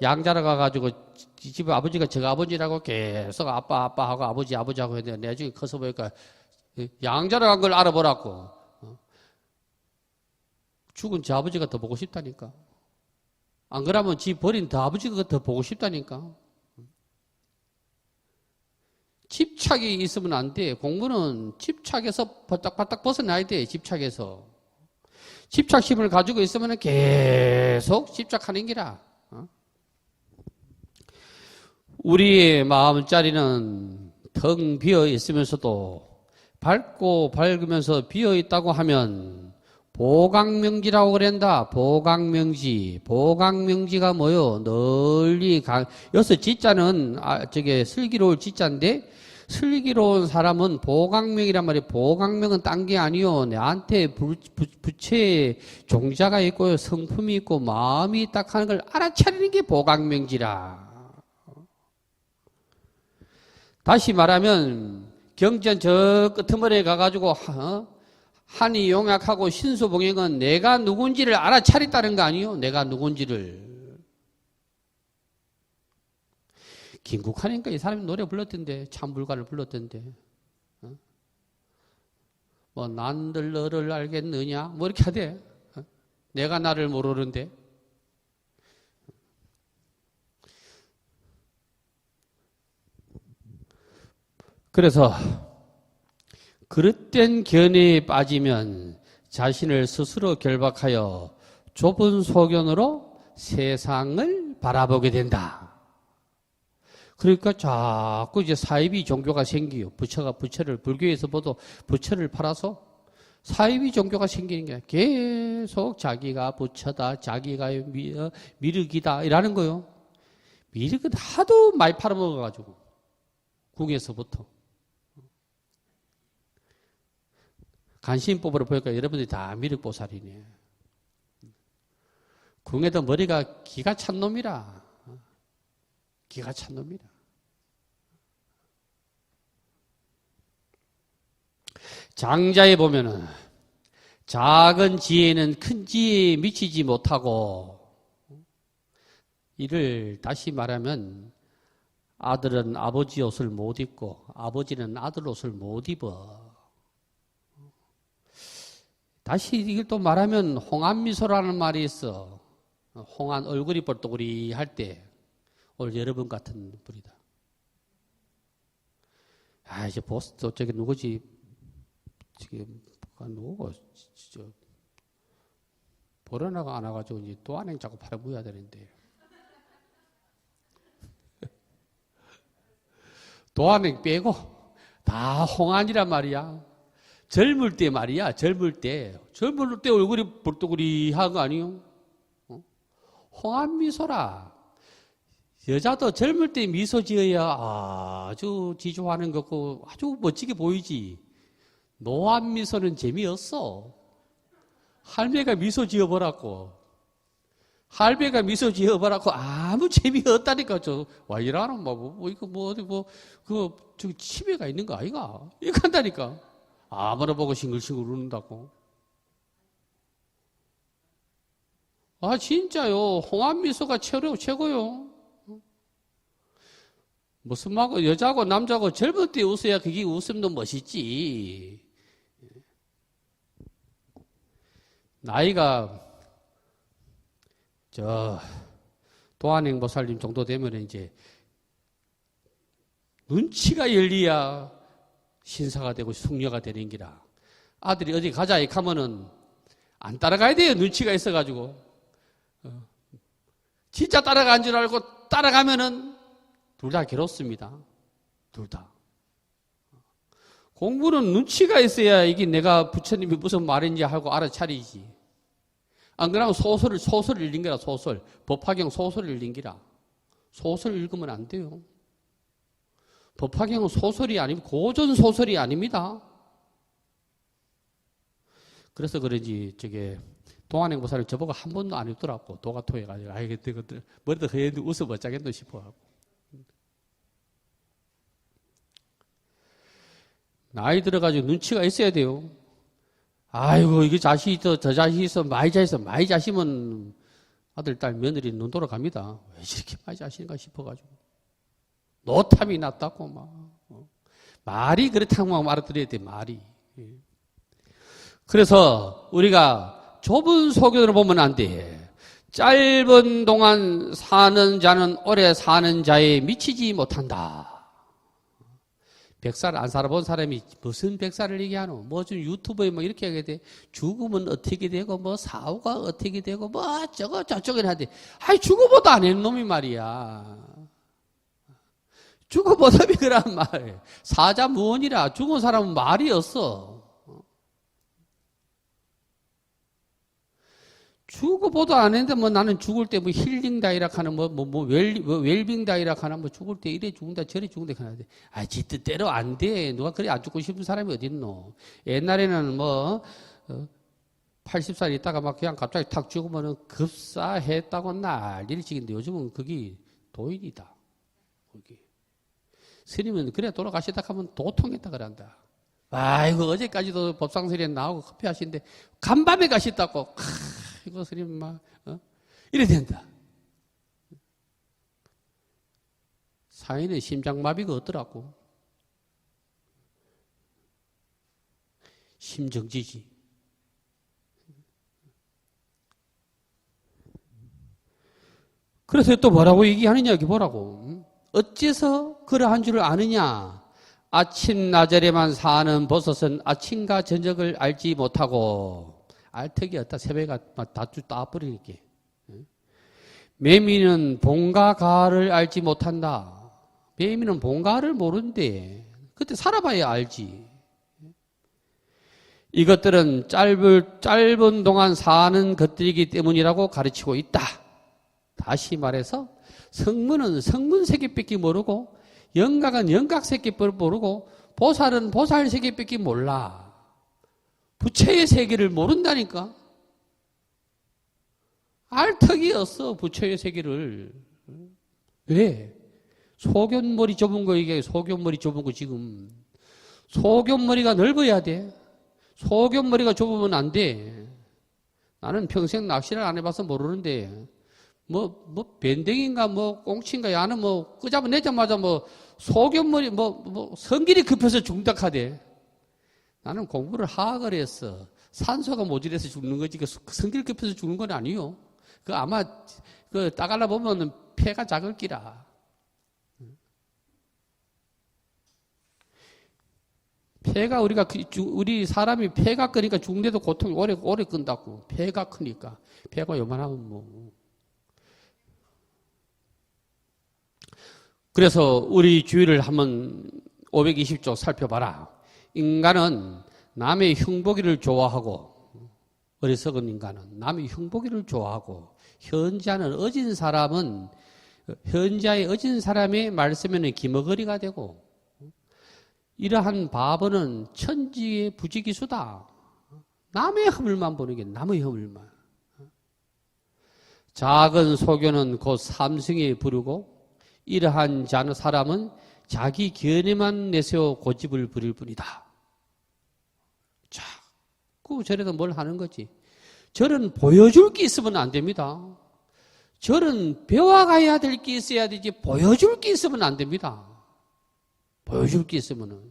양자로 가가지고 집에 아버지가 저 아버지라고 계속 아빠하고 아버지하고 했는데 나중에 커서 보니까 양자로 간 걸 알아보라고. 죽은 저 아버지가 더 보고 싶다니까. 안 그러면 지 버린 저 아버지가 더 보고 싶다니까. 집착이 있으면 안 돼. 공부는 집착에서 바닥바닥 벗어나야 돼. 집착에서. 집착심을 가지고 있으면 계속 집착하는 기라. 우리의 마음자리는 텅 비어 있으면서도 밝고 밝으면서 비어 있다고 하면 보강명지라고 그랬다. 보강명지. 보강명지가 뭐요? 널리 여기서 지자는 저게 슬기로울 지자인데 슬기로운 사람은 보강명이란 말이에요. 보강명은 딴 게 아니요. 내한테 부채에 종자가 있고 성품이 있고 마음이 딱 하는 걸 알아차리는 게 보강명지라. 다시 말하면 경전 저 끄트머리에 가가지고 한이 용약하고 신수봉행은 내가 누군지를 알아차렸다는 거 아니요? 내가 누군지를. 김국환인가 이 사람이 노래 불렀던데, 참불가를 불렀던데. 뭐 난들 너를 알겠느냐? 뭐 이렇게 하대. 내가 나를 모르는데. 그래서 그릇된 견해에 빠지면 자신을 스스로 결박하여 좁은 소견으로 세상을 바라보게 된다. 그러니까 자꾸 이제 사이비 종교가 생기요. 부처를 불교에서 보도 부처를 팔아서 사이비 종교가 생기는 게 계속 자기가 부처다, 자기가 미륵이다 이라는 거요. 미륵은 하도 많이 팔아먹어가지고 궁에서부터. 간신법으로 보니까 여러분들이 다 미륵보살이네. 궁에도 머리가 기가 찬 놈이라. 기가 찬 놈이라. 장자에 보면은 작은 지혜는 큰 지혜에 미치지 못하고, 이를 다시 말하면 아들은 아버지 옷을 못 입고 아버지는 아들 옷을 못 입어. 다시 이걸 또 말하면 홍안미소라는 말이 있어. 홍안 얼굴이 뻘떡거리 할 때 오늘 여러분 같은 분이다. 아 이제 보스 저기 누구지? 지금 누구고? 진짜 보러나가 안 와가지고 이제 도안행 자꾸 팔아보여야 되는데. 도안행 빼고 다 홍안이란 말이야. 젊을 때 말이야. 젊을 때 얼굴이 볼떡거리한 거 아니요? 홍안 미소라. 여자도 젊을 때 미소 지어야 아주 지조하는 거고 아주 멋지게 보이지. 노안 미소는 재미없어. 할매가 미소 지어보라고. 할배가 미소 지어보라고 아무 재미없다니까. 와 이라는 저기 치매가 있는 거 아이가? 이렇게 한다니까. 아무나 보고 싱글싱글 웃는다고. 아 진짜요. 홍안 미소가 최고요. 무슨 말고 여자고 남자고 젊을 때 웃어야 그게 웃음도 멋있지. 나이가 도안행보살님 정도 되면 이제 눈치가 열리야 신사가 되고 숙녀가 되는 기라. 아들이 어디 가자 이 하면은 안 따라가야 돼요. 눈치가 있어가지고. 진짜 따라간 줄 알고 따라가면은 둘 다 괴롭습니다. 둘 다. 공부는 눈치가 있어야 이게 내가 부처님이 무슨 말인지 하고 알아차리지. 안 그러면 소설을 읽는 거라. 소설. 법화경 소설을 읽는 거라. 소설 읽으면 안 돼요. 법화경은 소설이 아니고 고전 소설이 아닙니다. 그래서 그런지 동안행보사를 저보고 한 번도 안 입더라고. 도가 토해가지고 아이 그때 머리도 허연데 웃어 멋짜겠노 싶어하고. 나이 들어가지고 눈치가 있어야 돼요. 아이고 이게 자식 있어 저 자식 있어 많이 자시면 아들 딸 며느리 눈 돌아갑니다. 왜 이렇게 많이 자시는가 싶어가지고 노탐이 났다고 막 말이 그렇다고 막 알아들어야 돼 말이. 그래서 우리가 좁은 소견으로 보면 안 돼. 짧은 동안 사는 자는 오래 사는 자에 미치지 못한다. 100살 안 살아본 사람이 무슨 100살을 얘기하노? 뭐 좀 유튜브에 뭐 이렇게 하게 돼. 죽으면 어떻게 되고 뭐 사후가 어떻게 되고 뭐 저쪽에 하대. 아이 죽어보도 안 했는 놈이 말이야. 죽어보다비 그란 말. 사자무언이라. 죽은 사람은 말이 없어. 죽어보도 안 했는데 뭐 나는 죽을 때 뭐 힐링 다이라 하는 웰빙 다이라 하는 뭐 죽을 때 이래 죽는다 저래 죽는다 하는데 지 뜻대로 안 돼. 누가 그래 안 죽고 싶은 사람이 어딨노. 옛날에는 80살 있다가 막 그냥 갑자기 탁 죽으면은 급사했다고 난리를 치는데 요즘은 그게 도인이다. 거기. 스님은 그래 돌아가시다 하면 도통했다 그런다. 아이고 어제까지도 법상설에 나오고 커피 하시는데 간밤에 가셨다고. 이거 스님 막 이래 된다. 사인의 심장마비가 어더라고. 심정지지. 그래서 또 뭐라고 얘기하느냐 여기 보라고. 어째서 그러한 줄을 아느냐. 아침 나절에만 사는 버섯은 아침과 저녁을 알지 못하고 알턱이 없다. 새벽에 다주 따버리니까. 매미는 봄과 가을을 알지 못한다. 매미는 봄, 가을을 모르는데 그때 살아봐야 알지. 이것들은 짧은 동안 사는 것들이기 때문이라고 가르치고 있다. 다시 말해서 성문은 성문 세계밖에 모르고 영각은 영각 세계밖에 모르고 보살은 보살 세계밖에 몰라. 부처의 세계를 모른다니까. 알 턱이 없어 부처의 세계를. 왜? 소견머리 좁은 거 이게 소견머리 좁은 거 지금. 소견머리가 넓어야 돼. 소견머리가 좁으면 안 돼. 나는 평생 낚시를 안 해봐서 모르는데 밴댕인가 꽁치인가 야는 끄잡아 내자마자 소견머리 성질이 급해서 죽는다 하대. 나는 공부를 하악을 했어. 산소가 모자라서 죽는 거지. 성질 급해서 죽는 건 아니요. 아마 따갈라 보면 폐가 작을 기라. 폐가 우리 사람이 폐가 크니까 죽는데도 고통이 오래 끈다고. 폐가 크니까. 폐가 요만하면 그래서 우리 주위를 한번 520쪽 살펴봐라. 인간은 남의 흉보기를 좋아하고 어리석은 인간은 남의 흉보기를 좋아하고 현자의 어진 사람의 말씀에는 기머거리가 되고 이러한 바보는 천지의 부지기수다. 남의 허물만 보는 게 남의 허물만. 작은 소견은 곧 삼승에 부르고 이러한 사람은 자기 견해만 내세워 고집을 부릴 뿐이다. 자꾸 저래도 뭘 하는 거지. 저는 보여줄 게 있으면 안 됩니다. 저는 배워가야 될 게 있어야 되지 보여줄 게 있으면 안 됩니다. 보여줄 게 있으면은.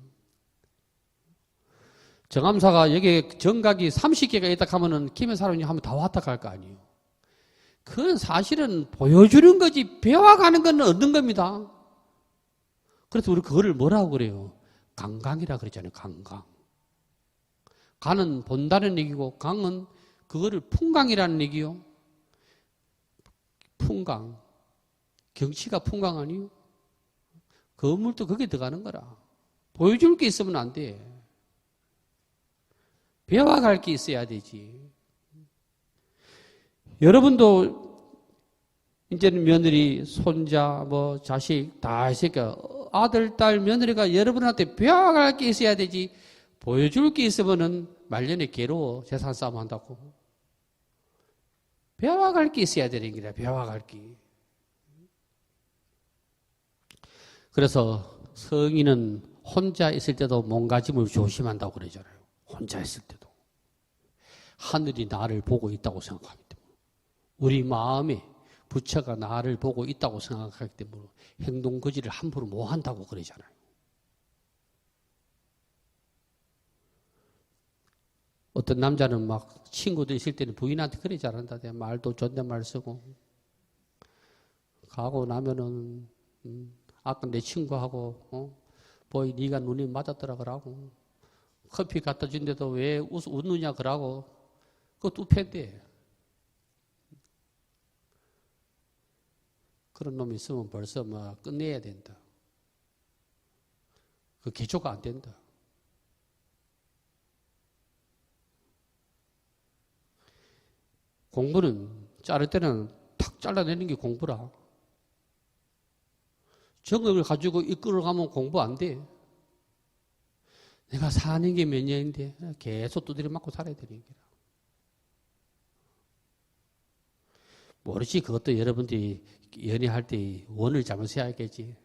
정암사가 여기 정각이 30개가 있다 하면은 김해 사람이 하면 다 왔다 갈 거 아니에요. 그건 사실은 보여주는 거지 배워가는 건 얻는 겁니다. 그래서 우리 그거를 뭐라고 그래요? 강강이라 그랬잖아요. 강강. 간은 본다는 얘기고 강은 그거를 풍강이라는 얘기요. 풍강. 경치가 풍강 아니요? 건물도 거기에 들어가는 거라. 보여줄 게 있으면 안 돼. 배워갈 게 있어야 되지. 여러분도 이제는 며느리, 손자, 자식 다 있으니까 아들, 딸, 며느리가 여러분한테 배워갈 게 있어야 되지. 보여줄 게 있으면은 말년에 괴로워. 재산 싸움 한다고. 배워갈 게 있어야 되는 거라. 배워갈 게. 그래서 성인은 혼자 있을 때도 몸가짐을 조심한다고 그러잖아요. 혼자 있을 때도. 하늘이 나를 보고 있다고 생각하기 때문에. 우리 마음에 부처가 나를 보고 있다고 생각하기 때문에 행동 거지를 함부로 못 한다고 그러잖아요. 어떤 남자는 막 친구들 있을 때는 부인한테 그래 잘한다. 말도 존댓말 쓰고. 가고 나면은 아까 내 친구하고 보이 네가 눈이 맞았더라 그러고 커피 갖다 준데도 왜 웃느냐 그러고 그것도 우패인데 그런 놈이 있으면 벌써 막 끝내야 된다. 그 기초가 안 된다. 공부는 자를 때는 탁 잘라내는 게 공부라. 정을 가지고 이끌어가면 공부 안 돼. 내가 사는 게 몇 년인데 계속 두드려 맞고 살아야 되는 거라. 모르지. 그것도 여러분들이 연애할 때 원을 잡으셔야겠지.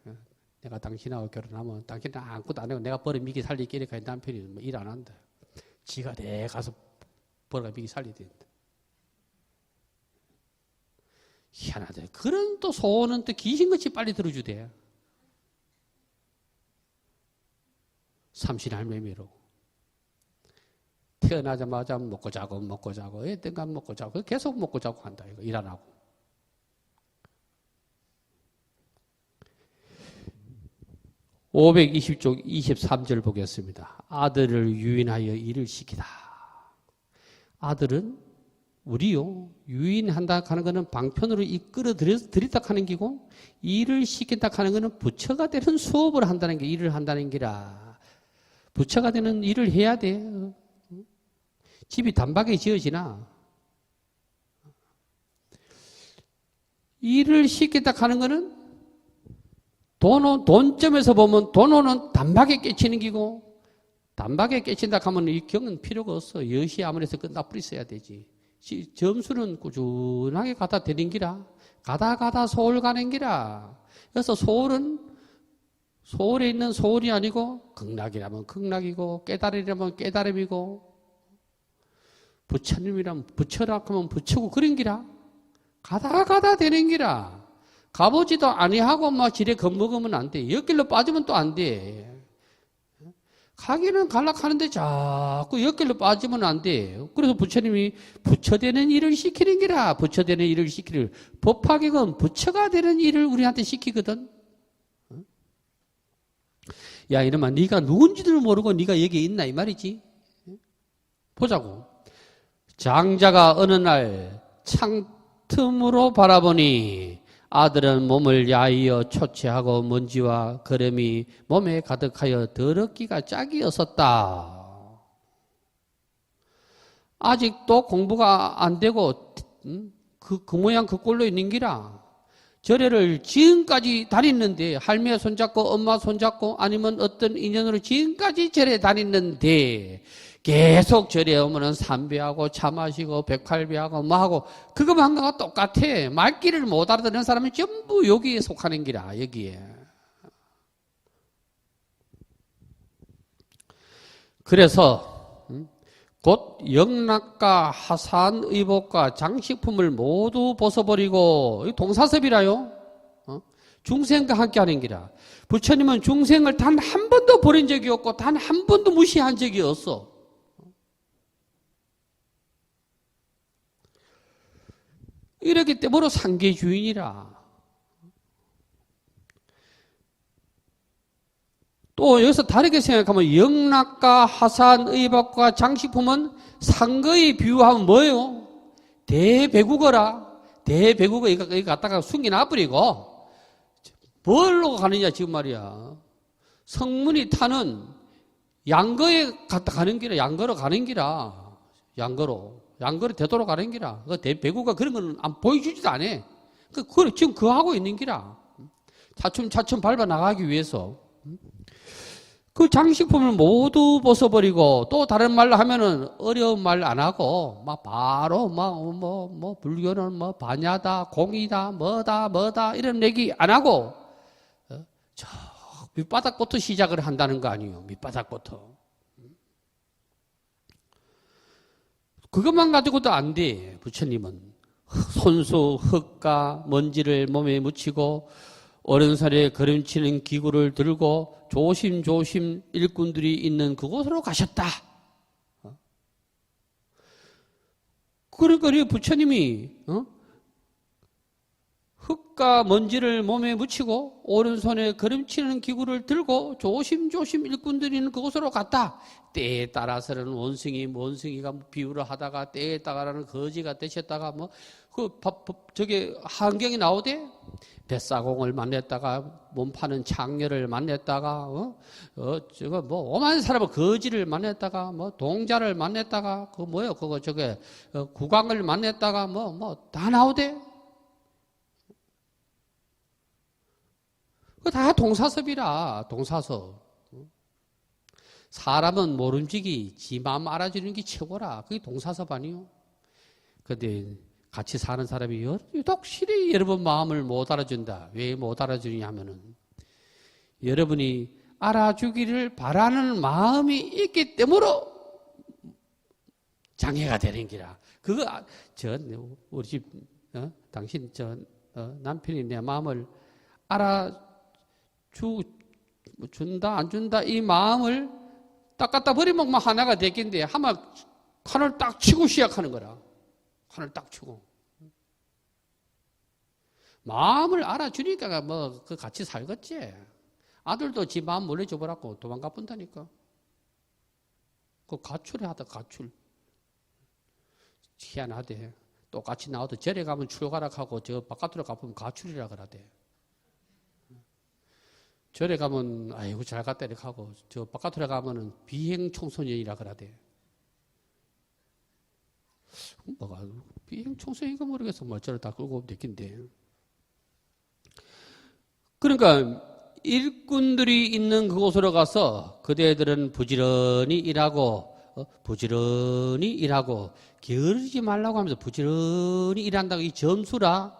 내가 당신하고 결혼하면 당신은 아무것도 안 하고 내가 벌어 미기 살리기 이렇게 남편이 일 안 한다. 지가 내 가서 벌어 미기 살려야 된다. 희한하다. 그런 또 소원은 또 귀신같이 빨리 들어주대. 삼신할매미로. 태어나자마자 먹고 자고 먹고 자고 어떤간 먹고 자고 계속 먹고 자고 한다. 이거 일 안 하고. (520쪽) 23절 보겠습니다. 아들을 유인하여 일을 시키다. 아들은 우리요 유인한다 하는 것은 방편으로 이끌어 들이다 하는 기고 일을 시킨다 하는 것은 부처가 되는 수업을 한다는 게 일을 한다는 기라. 부처가 되는 일을 해야 돼. 집이 단박에 지어지나. 일을 시킨다 하는 것은 돈점에서 보면 돈오는 단박에 깨치는 기고 단박에 깨친다 하면 이 경은 필요가 없어. 여시 아무래서 끝나버리 있어야 되지. 점수는 꾸준하게 가다 되는 기라. 가다 소홀 가는 기라. 그래서 소홀에 있는 소홀이 아니고 극락이라면 극락이고 깨달음이라면 깨달음이고 부처님이라면 부처라 하면 부처고 그런 기라. 가다 되는 기라. 가보지도 아니하고 막 지레 겁먹으면 안 돼. 옆길로 빠지면 또 안 돼. 가기는 갈락하는데 자꾸 옆길로 빠지면 안 돼. 그래서 부처님이 부처되는 일을 시키는 기라. 부처되는 일을 시키는 법화객은 부처가 되는 일을 우리한테 시키거든. 야 이놈아 네가 누군지도 모르고 네가 여기에 있나 이 말이지. 보자고. 장자가 어느 날 창틈으로 바라보니 아들은 몸을 야이어 초췌하고 먼지와 거름이 몸에 가득하여 더럽기가 짝이었었다. 아직도 공부가 안 되고 그 모양 그 꼴로 있는 기라. 절에를 지금까지 다녔는데 할매 손잡고 엄마 손잡고 아니면 어떤 인연으로 지금까지 절에 다녔는데 계속 절에 오면은 삼배하고 차 마시고 백팔배하고 뭐하고 그거만 한 거가 똑같아. 말귀를 못 알아듣는 사람은 전부 여기에 속하는 기라. 여기에. 그래서 곧 영락과 하산 의복과 장식품을 모두 벗어버리고 동사섭이라요. 중생과 함께 하는 기라. 부처님은 중생을 단 한 번도 버린 적이 없고 단 한 번도 무시한 적이 없어. 이렇기 때문에 상계 주인이라. 또 여기서 다르게 생각하면 영락과 하산, 의복과 장식품은 상거에 비유하면 뭐예요? 대배국어라. 대배국어 이거 갖다가 숨겨놔버리고 뭘로 가느냐 지금 말이야. 성문이 타는 양거에 갔다 가는 기라. 양거로 가는 기라. 양거로 되도록 가는 기라. 그 대배구가 그런 건 안 보여주지도 않아. 지금 그거 하고 있는 기라. 차츰 밟아 나가기 위해서. 그 장식품을 모두 벗어버리고 또 다른 말로 하면은 어려운 말 안 하고 막 바로 뭐 불교는 뭐 반야다 공이다 뭐다 이런 얘기 안 하고 저 밑바닥부터 시작을 한다는 거 아니에요. 밑바닥부터. 그것만 가지고도 안 돼. 부처님은 손수 흙과 먼지를 몸에 묻히고 오른손에 걸음치는 기구를 들고 조심조심 일꾼들이 있는 그곳으로 가셨다. 그러니까 부처님이 흙과 먼지를 몸에 묻히고 오른손에 걸음치는 기구를 들고 조심조심 일꾼들이 있는 그곳으로 갔다. 때에 따라서는 원숭이가 비유를 하다가 때에 따라서는 거지가 되셨다가 저게 한경이 나오대. 뱃사공을 만났다가 몸 파는 창녀를 만났다가 저거 오만 사람을 거지를 만났다가 동자를 만났다가 국왕을 만났다가 다 나오대. 그거 다 동사섭이라. 동사섭. 사람은 모름지기 지 마음 알아주는 게 최고라. 그게 동사섭 아니요. 근데 같이 사는 사람이 유독실히 여러분 마음을 못 알아준다. 왜 못 알아주냐 하면은 여러분이 알아주기를 바라는 마음이 있기 때문에 장애가 되는 기라. 그거 우리 집 당신 남편이 내 마음을 준다 안 준다 이 마음을 딱 갖다 버리면 하나가 됐긴데 하면 칸을 딱 치고 시작하는 거라. 칸을 딱 치고. 마음을 알아주니까 그 같이 살겠지. 아들도 지 마음 몰래줘버렸고 도망가 본다니까. 그 가출해 하다 가출. 희한하대. 똑같이 나와도 절에 가면 출가락 하고 저 바깥으로 가보면 가출이라 그러대. 절에 가면 아이고 잘 갔다 이렇게 하고 저 바깥으로 가면은 비행 청소년이라 그러대. 뭐가 비행 청소년인가 모르겠어. 저를 다 끌고 오면 됐긴데. 그러니까 일꾼들이 있는 그곳으로 가서 그대들은 부지런히 일하고 게으르지 말라고 하면서 부지런히 일한다고 이 점수라.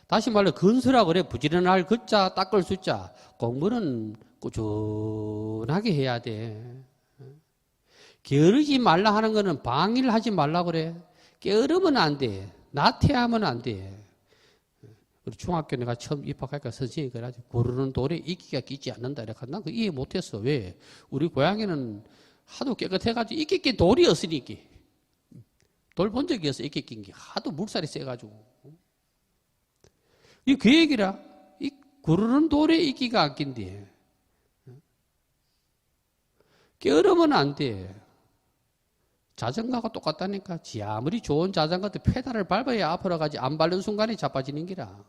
다시 말로 근수라 그래. 부지런할 글자 닦을 숫자. 공부는 꾸준하게 해야 돼. 게으르지 말라 하는 거는 방해를 하지 말라 그래. 게으르면 안 돼. 나태하면 안 돼. 우리 중학교 내가 처음 입학하니까 선생님이 그래가지고 고르는 돌에 이끼가 끼지 않는다 이렇게 난 그 이해 못했어. 왜? 우리 고향에는 하도 깨끗해가지고 이끼 낀 돌이 없으니까. 돌 본 적이 없어. 이끼 낀 게. 하도 물살이 세가지고. 이 그 얘기라. 이 고르는 돌에 이끼가 안 낀대. 게으르면 안 돼. 자전거가 똑같다니까. 지 아무리 좋은 자전거도 페달을 밟아야 앞으로 가지 안 밟는 순간에 자빠지는 기라.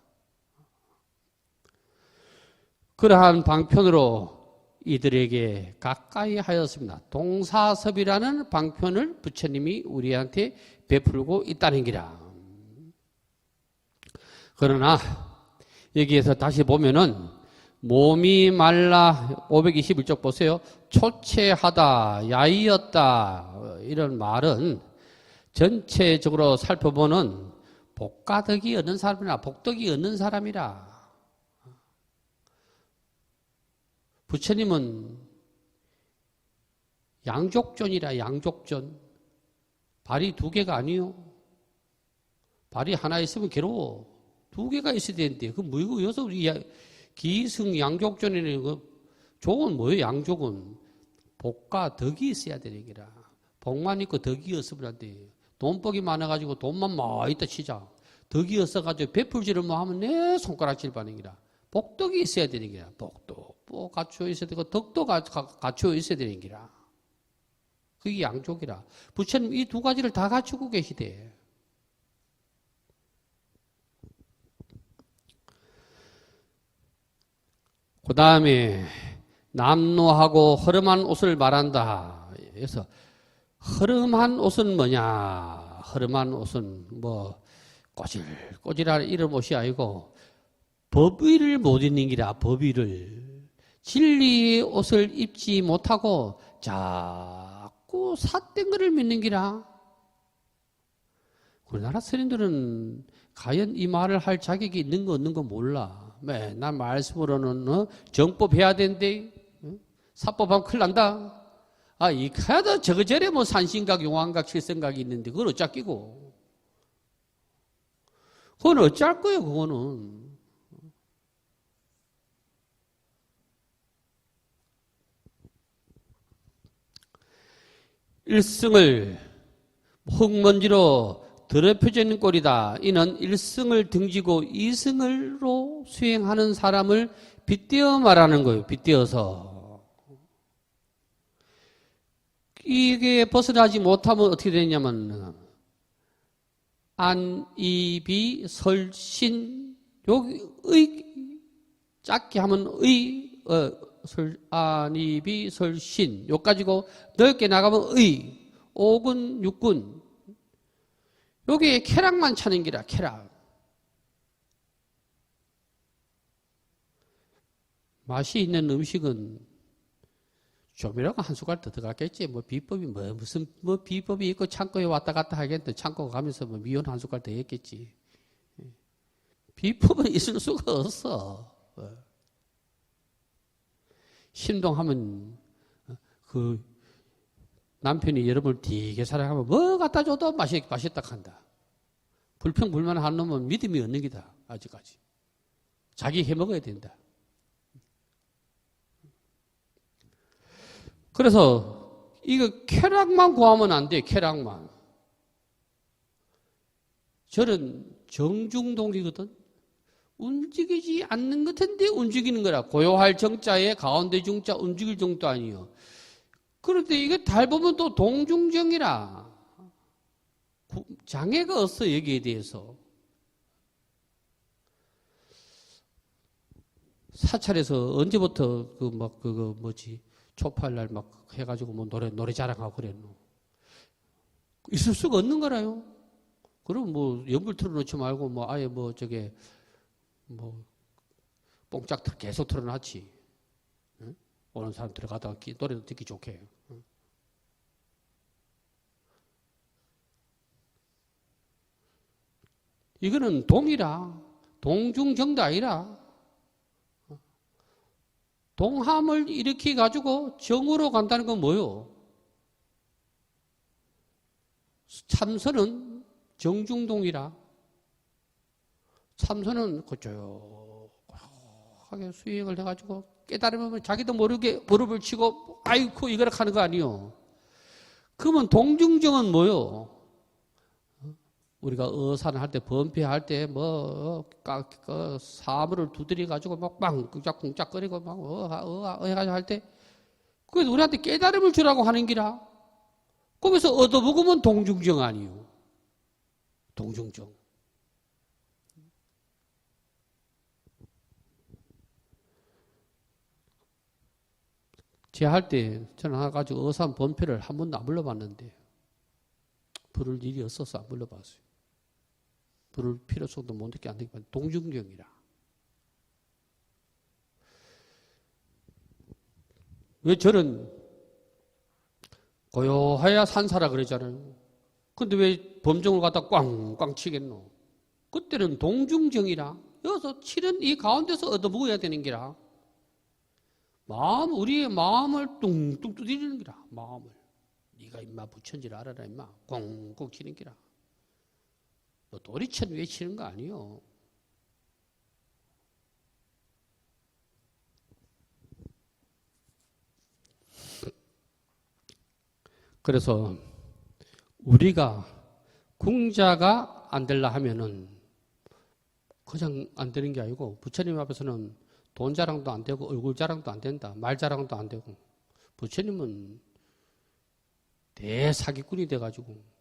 그러한 방편으로 이들에게 가까이 하였습니다. 동사섭이라는 방편을 부처님이 우리한테 베풀고 있다는 기라. 그러나 여기에서 다시 보면은 몸이 말라 521쪽 보세요. 초췌하다, 야이었다 이런 말은 전체적으로 살펴보는 복가덕이 없는 사람이라 복덕이 없는 사람이라. 부처님은 양족존이라. 양족존. 발이 두 개가 아니요. 발이 하나 있으면 괴로워. 두 개가 있어야 되는데 그 뭐이고 여기서 우리 기승 양족존이라는 거 족은 뭐예요? 양족은 복과 덕이 있어야 되는 거라. 복만 있고 덕이 없으면 안 돼. 돈복이 많아가지고 돈만 많이 있다 치자. 덕이 없어가지고 베풀지를 뭐 하면 내 손가락질 받는 거라. 복덕이 있어야 되는 거라. 복도 갖추어 있어야 되고 덕도 갖추어 있어야 되는 거라. 그게 양족이라. 부처님 이 두 가지를 다 갖추고 계시대. 그 다음에 남루하고 허름한 옷을 말한다. 그래서 허름한 옷은 뭐냐? 허름한 옷은 꼬질꼬질한 이런 옷이 아니고 법위를 못 입는 기라. 법위를 진리의 옷을 입지 못하고 자꾸 삿된 것을 믿는 기라. 우리나라 스님들은 과연 이 말을 할 자격이 있는 거 없는 거 몰라. 맨날 말씀으로는 정법해야 된대. 사법하면 큰일 난다. 이 카야도 저거저래 뭐 산신각, 용왕각, 칠성각이 있는데 그걸 어쩌 끼고. 그건 어쩔 거예요, 그거는. 일승을 흙먼지로 더럽혀져 있는 꼴이다. 이는 일승을 등지고 이승을로 수행하는 사람을 빗대어 말하는 거예요. 빗대어서. 이게 벗어나지 못하면 어떻게 되냐면 안이비 설신 여기 작게 하면 안이비 설신 요 가지고 넓게 나가면 오군 육군 여기 쾌락만 차는 기라. 쾌락. 맛이 있는 음식은 좀이라고 한 숟갈 더 들어갔겠지. 뭐 비법이 무슨 비법이 있고 창고에 왔다 갔다 하겠는데 창고 가면서 뭐 미원 한 숟갈 더 했겠지. 비법은 있을 수가 없어. 신동하면 그 남편이 여러분을 되게 사랑하면 뭐 갖다 줘도 맛있다 한다. 불평불만한 놈은 믿음이 없는 기다. 아직까지. 자기 해먹어야 된다. 그래서 이거 쾌락만 구하면 안 돼. 쾌락만. 저는 정중동이거든. 움직이지 않는 것 같은데 움직이는 거라. 고요할 정자에 가운데 중자 움직일 정도 아니요. 그런데 이게 달 보면 또 동중정이라. 장애가 없어 여기에 대해서. 사찰에서 언제부터 초파일 날 막 해가지고 뭐 노래 자랑하고 그랬노. 있을 수가 없는 거라요. 그럼 뭐 연불 틀어놓지 말고 뭐 아예 뭐 뽕짝 계속 틀어놨지. 응? 오는 사람 들어가다가 노래도 듣기 좋게. 응? 이거는 동이라. 동중정도 아니라. 동함을 일으켜 가지고 정으로 간다는 건 뭐요? 참선은 정중동이라. 참선은 조용하게 수행을 해가지고 깨달으면 자기도 모르게 무릎을 치고 아이쿠 이거라 하는 거 아니요. 그러면 동중정은 뭐요? 우리가 어산할 때 범패할 때 사물을 두드려 가지고 막 빵 쿵짝쿵짝거리고 막 해가지고 할 때 그래서 우리한테 깨달음을 주라고 하는 기라. 거기서 얻어먹으면 동중정 아니요. 동중정. 제할 때 저는 가지고 어산 범패를 한 번도 안 불러봤는데 부를 일이 없어서 안 불러봤어요. 부를 필요성도 못 느끼게 안 되지만 동중정이라. 왜 저는 고요해야 산사라 그러잖아요. 근데 왜 범정을 갖다 꽝꽝 치겠노? 그때는 동중정이라. 여기서 치는 이 가운데서 얻어먹어야 되는 기라. 우리의 마음을 뚱뚱 두드리는 기라. 마음을. 네가 임마 부처인지 알아라 임마. 꽁꽁 치는 기라. 너 도리천 외치는 거 아니요. 그래서 우리가 궁자가 안 되려 하면은 그냥 안 되는 게 아니고 부처님 앞에서는 돈 자랑도 안 되고 얼굴 자랑도 안 된다. 말 자랑도 안 되고 부처님은 대사기꾼이 돼가지고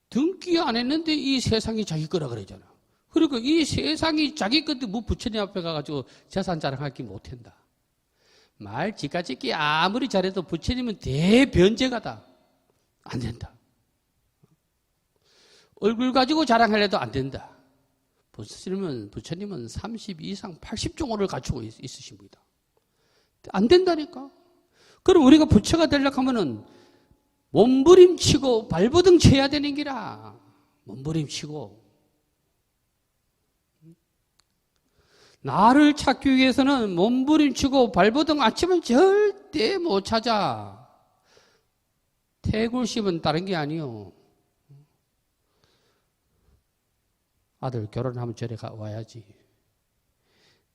등기 안 했는데 이 세상이 자기 거라 그러잖아. 그러니까 이 세상이 자기 건데 뭐 부처님 앞에 가가지고 재산 자랑할 게 못한다. 말 지가짓기 아무리 잘해도 부처님은 대변제가다. 안 된다. 얼굴 가지고 자랑하려도 안 된다. 부처님은 30 이상 80종호를 갖추고 있으신 분이다. 안 된다니까. 그럼 우리가 부처가 되려고 하면은 몸부림치고 발버둥 쳐야 되는 기라. 몸부림치고. 나를 찾기 위해서는 몸부림치고 발버둥 안 치면 절대 못 찾아. 태굴심은 다른 게 아니요. 아들 결혼하면 저리 와야지.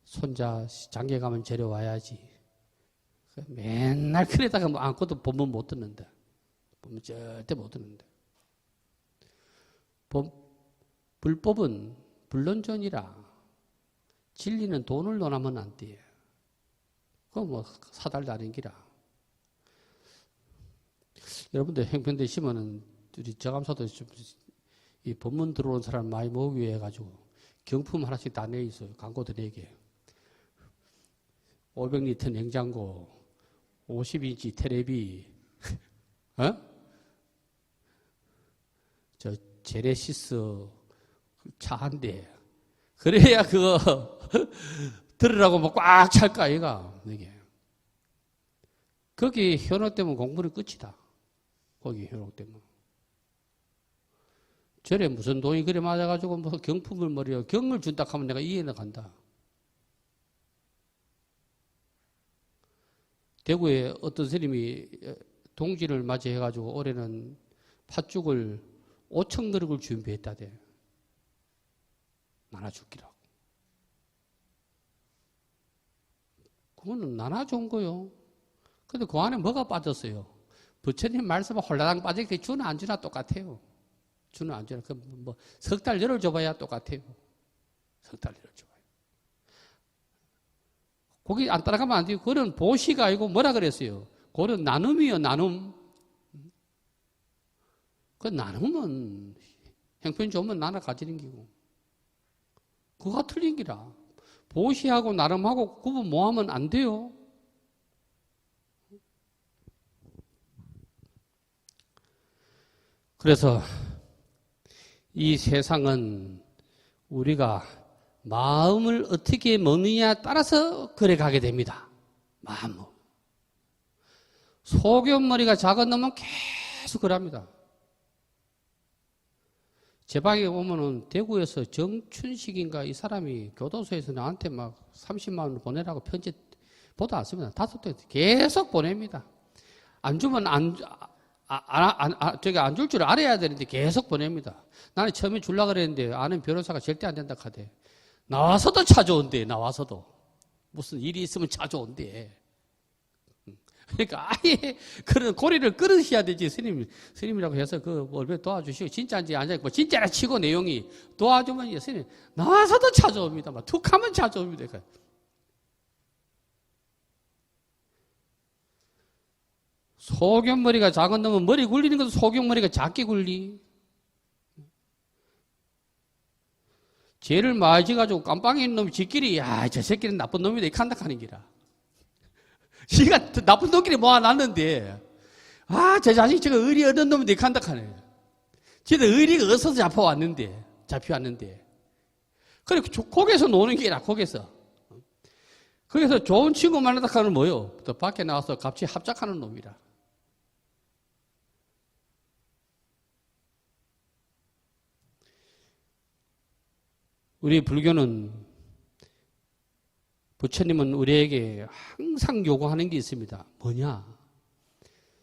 손자 장계 가면 저리 와야지. 맨날 그래다가 뭐 안고도 법문 못 듣는다. 법문 절대 못 듣는다. 불법은 불론전이라. 진리는 돈을 논하면 안 돼. 그건 뭐 사달도 아닌 기라. 여러분들 형편되시면은 우리 저감사도 이 법문 들어온 사람 많이 모으기 위해 가지고 경품 하나씩 다 내 있어요. 광고도 내게. 500리터 냉장고, 50인치 테레비, 저 제네시스 차 한 대. 그래야 그거 들으라고 뭐 꽉 찰까 이가 이게. 거기 현혹되면 공부는 끝이다. 거기 현혹되면. 절에 무슨 돈이 그래 맞아가지고 뭐 경품을 머리에 경을 준다 하면 내가 이해는 간다. 대구에 어떤 스님이 동지를 맞이해가지고 올해는 팥죽을 5천 그릇을 준비했다대. 나눠주기라고. 그거는 나눠준 거요. 근데 그 안에 뭐가 빠졌어요? 부처님 말씀은 홀라당 빠지게 주나 안 주나 똑같아요. 주나 안 주나. 뭐 석 달 열어줘봐야 똑같아요. 석 달 열어줘봐야. 거기 안 따라가면 안 돼요. 그건 보시가 아니고 뭐라 그랬어요? 그건 나눔이요, 나눔. 그 나눔은 형편 좋으면 나눠 가지는 기고. 그거가 틀린 기라. 보시하고 나눔하고 구분 뭐하면 안 돼요. 그래서 이 세상은 우리가 마음을 어떻게 먹느냐에 따라서 그래 가게 됩니다. 마음. 소견머리가 작은 놈은 계속 그럽니다. 제 방에 오면은 대구에서 정춘식인가 이 사람이 교도소에서 나한테 막 30만 원 보내라고 편지 보도 않습니다. 5대 계속 보냅니다. 안 주면 안 줄 줄 알아야 되는데 계속 보냅니다. 나는 처음에 주려고 그랬는데 아는 변호사가 절대 안 된다 하대. 나와서도 찾아온대. 나와서도. 무슨 일이 있으면 찾아온대. 그러니까 아예 그런 고리를 끊으셔야 되지. 스님이라고 해서 그 얼마나 도와주시고 진짜인지 아닌지 뭐 진짜라 치고 내용이 도와주면 스님 나와서도 찾아옵니다. 막 툭 하면 찾아옵니다. 소견머리가 작은 놈은 머리 굴리는 것도 소견머리가 작게 굴리. 죄를 많이 지가지고 깜빵에 있는 놈이 지끼리 야 저 새끼는 나쁜 놈이다 이렇게 한다 하는 기라. 지가 나쁜 놈끼리 모아놨는데 저 자식 저거 의리 얻은 놈인데 이렇게 한다 하네. 지도 의리가 어디서 잡혀왔는데 그래 거기서 노는 게라 거기서. 거기서 좋은 친구 만나다 하는 뭐요? 또 밖에 나와서 같이 합작하는 놈이라. 우리 불교는 부처님은 우리에게 항상 요구하는 게 있습니다. 뭐냐?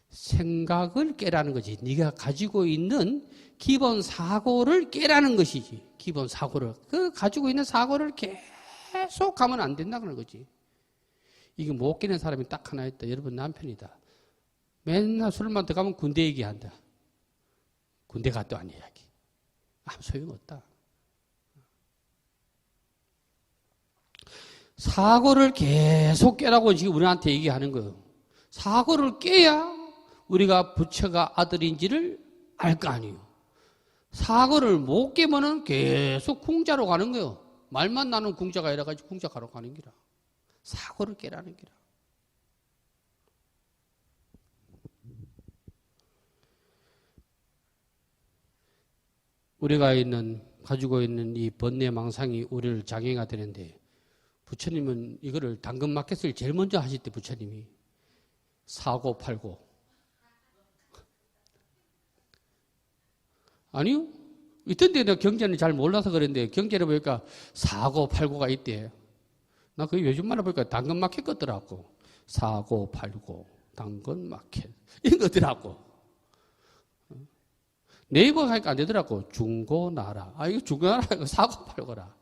생각을 깨라는 거지. 네가 가지고 있는 기본 사고를 깨라는 것이지. 기본 사고를. 그 가지고 있는 사고를 계속 가면 안 된다는 거지. 이게 못 깨는 사람이 딱 하나 있다. 여러분 남편이다. 맨날 술만 들어가면 군대 얘기한다. 군대 갔다 온 이야기. 아무 소용없다. 사고를 계속 깨라고 지금 우리한테 얘기하는 거예요. 사고를 깨야 우리가 부처가 아들인지를 알 거 아니에요. 사고를 못 깨면은 계속 궁자로 가는 거예요. 말만 나는 궁자가 아니라 가지고 궁자 가러 가는 기라. 사고를 깨라는 기라. 우리가 가지고 있는 이 번뇌망상이 우리를 장애가 되는데 부처님은 이거를 당근마켓을 제일 먼저 하실 때 부처님이 사고 팔고. 아니요. 있던데 내가 경제는 잘 몰라서 그랬는데 경제를 보니까 사고 팔고가 있대. 나 그 요즘 말을 보니까 당근마켓 것더라고. 사고 팔고 당근마켓 이런 것더라고. 네이버 가니까 안 되더라고. 중고나라. 아 이거 중고나라 이거 사고 팔고라.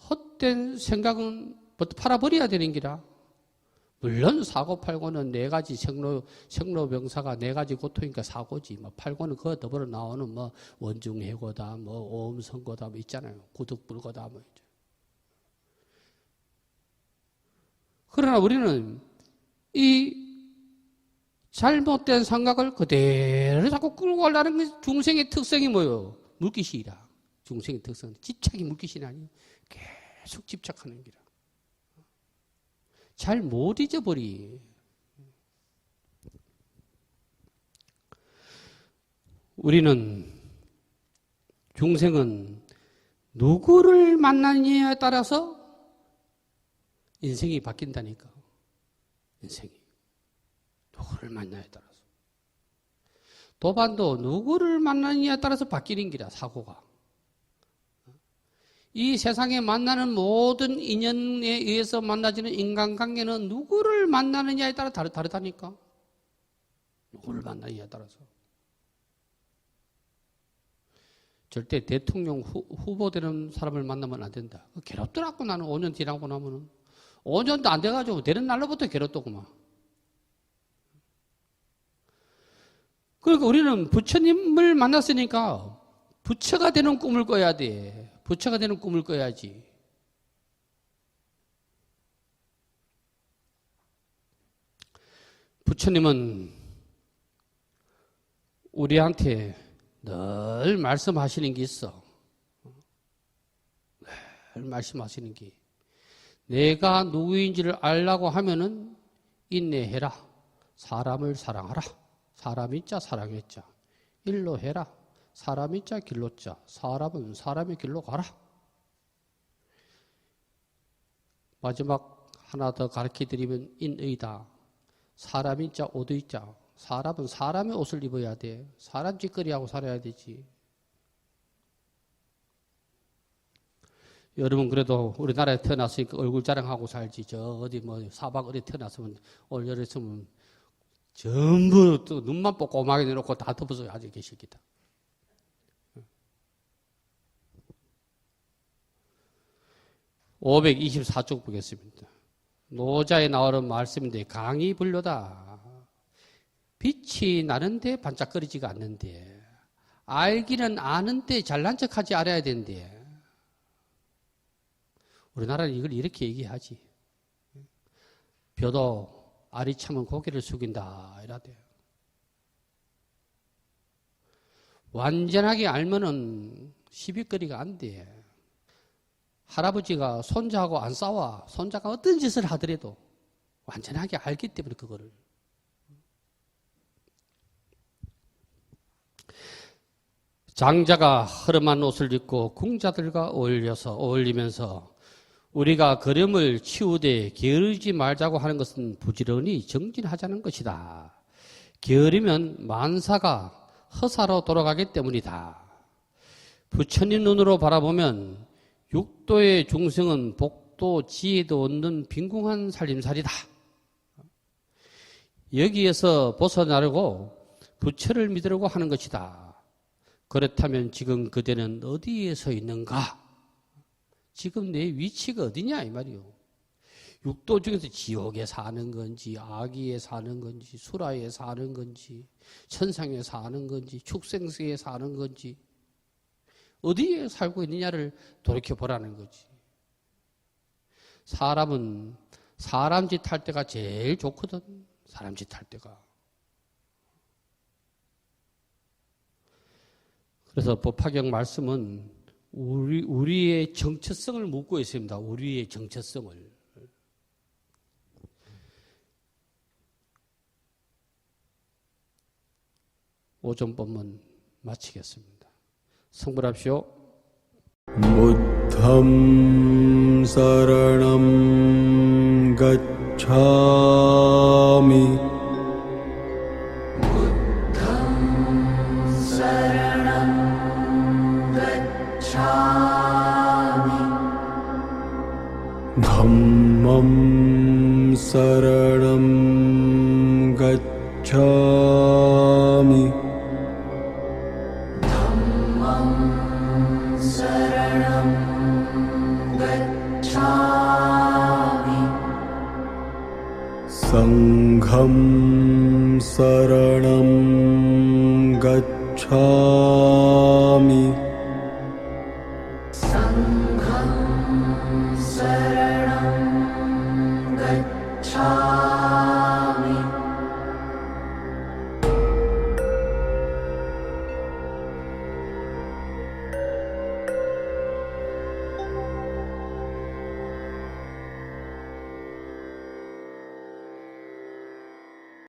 헛된 생각은 팔아버려야 되는 기라. 물론 사고 팔고는 네 가지 생로병사가 네 가지 고통이니까 사고지. 뭐 팔고는 그거 더불어 나오는 뭐 원중해고다, 뭐 오음선고다, 뭐 있잖아요. 구득불고다, 뭐 있죠. 그러나 우리는 이 잘못된 생각을 그대로 자꾸 끌고 가려는 게 중생의 특성이 뭐예요? 물귀신이라. 중생의 특성. 집착이 물귀신이 아니에요. 계속 집착하는 기라. 잘 못 잊어버리. 우리는 중생은 누구를 만나느냐에 따라서 인생이 바뀐다니까. 인생이. 누구를 만나냐에 따라서. 도반도 누구를 만나느냐에 따라서 바뀌는 기라, 사고가. 이 세상에 만나는 모든 인연에 의해서 만나지는 인간관계는 누구를 만나느냐에 따라 다르다니까. 누구를 만나느냐에 따라서. 절대 대통령 후보 되는 사람을 만나면 안 된다. 괴롭더라고 나는 5년 지나고 나면은. 5년도 안 돼가지고 되는 날로부터 괴롭더구만. 그러니까 우리는 부처님을 만났으니까 부처가 되는 꿈을 꿔야 돼. 부처가 되는 꿈을 꿔야지. 부처님은 우리한테 늘 말씀하시는 게 있어. 늘 말씀하시는 게. 내가 누구인지를 알라고 하면은 인내해라. 사람을 사랑하라. 사람이 자 사랑의 자. 일로 해라. 사람이 자 길로 자. 사람은 사람의 길로 가라. 마지막 하나 더 가르쳐드리면 인의다. 사람이 자 옷의 자. 사람은 사람의 옷을 입어야 돼. 사람 짓거리하고 살아야 되지. 여러분 그래도 우리나라에 태어났으니까 얼굴 자랑하고 살지. 저 어디 뭐 사박 어디 태어났으면 올 여름이면 전부 또 눈만 뽀꼬하게 내놓고 다 덮어서 아직 계실 기다. 524쪽 보겠습니다. 노자에 나오는 말씀인데 강이 불려다. 빛이 나는데 반짝거리지가 않는데 알기는 아는데 잘난 척하지 않아야 되는데 우리나라는 이걸 이렇게 얘기하지. 벼도 알이 차면 고개를 숙인다 이라대요. 완전하게 알면은 시비거리가 안 돼. 할아버지가 손자하고 안 싸워. 손자가 어떤 짓을 하더라도 완전하게 알기 때문에 그거를. 장자가 허름한 옷을 입고 궁자들과 어울리면서 우리가 걸음을 치우되 게으르지 말자고 하는 것은 부지런히 정진하자는 것이다. 게으르면 만사가 허사로 돌아가기 때문이다. 부처님 눈으로 바라보면 육도의 중생은 복도 지혜도 없는 빈궁한 살림살이다. 여기에서 벗어나려고 부처를 믿으려고 하는 것이다. 그렇다면 지금 그대는 어디에 서 있는가? 지금 내 위치가 어디냐 이 말이요. 육도 중에서 지옥에 사는 건지 아기에 사는 건지 수라에 사는 건지 천상에 사는 건지 축생세에 사는 건지 어디에 살고 있느냐를 돌이켜보라는 거지. 사람은 사람 짓 할 때가 제일 좋거든. 사람 짓 할 때가. 그래서 법화경 말씀은 우리의 정체성을 묻고 있습니다. 우리의 정체성을. 오전 법문 마치겠습니다. 성불합시오. 무타 बुद्धं शरणं गच्छामि धम्मं शरणं गच्छामि संघं शरणं गच्छामि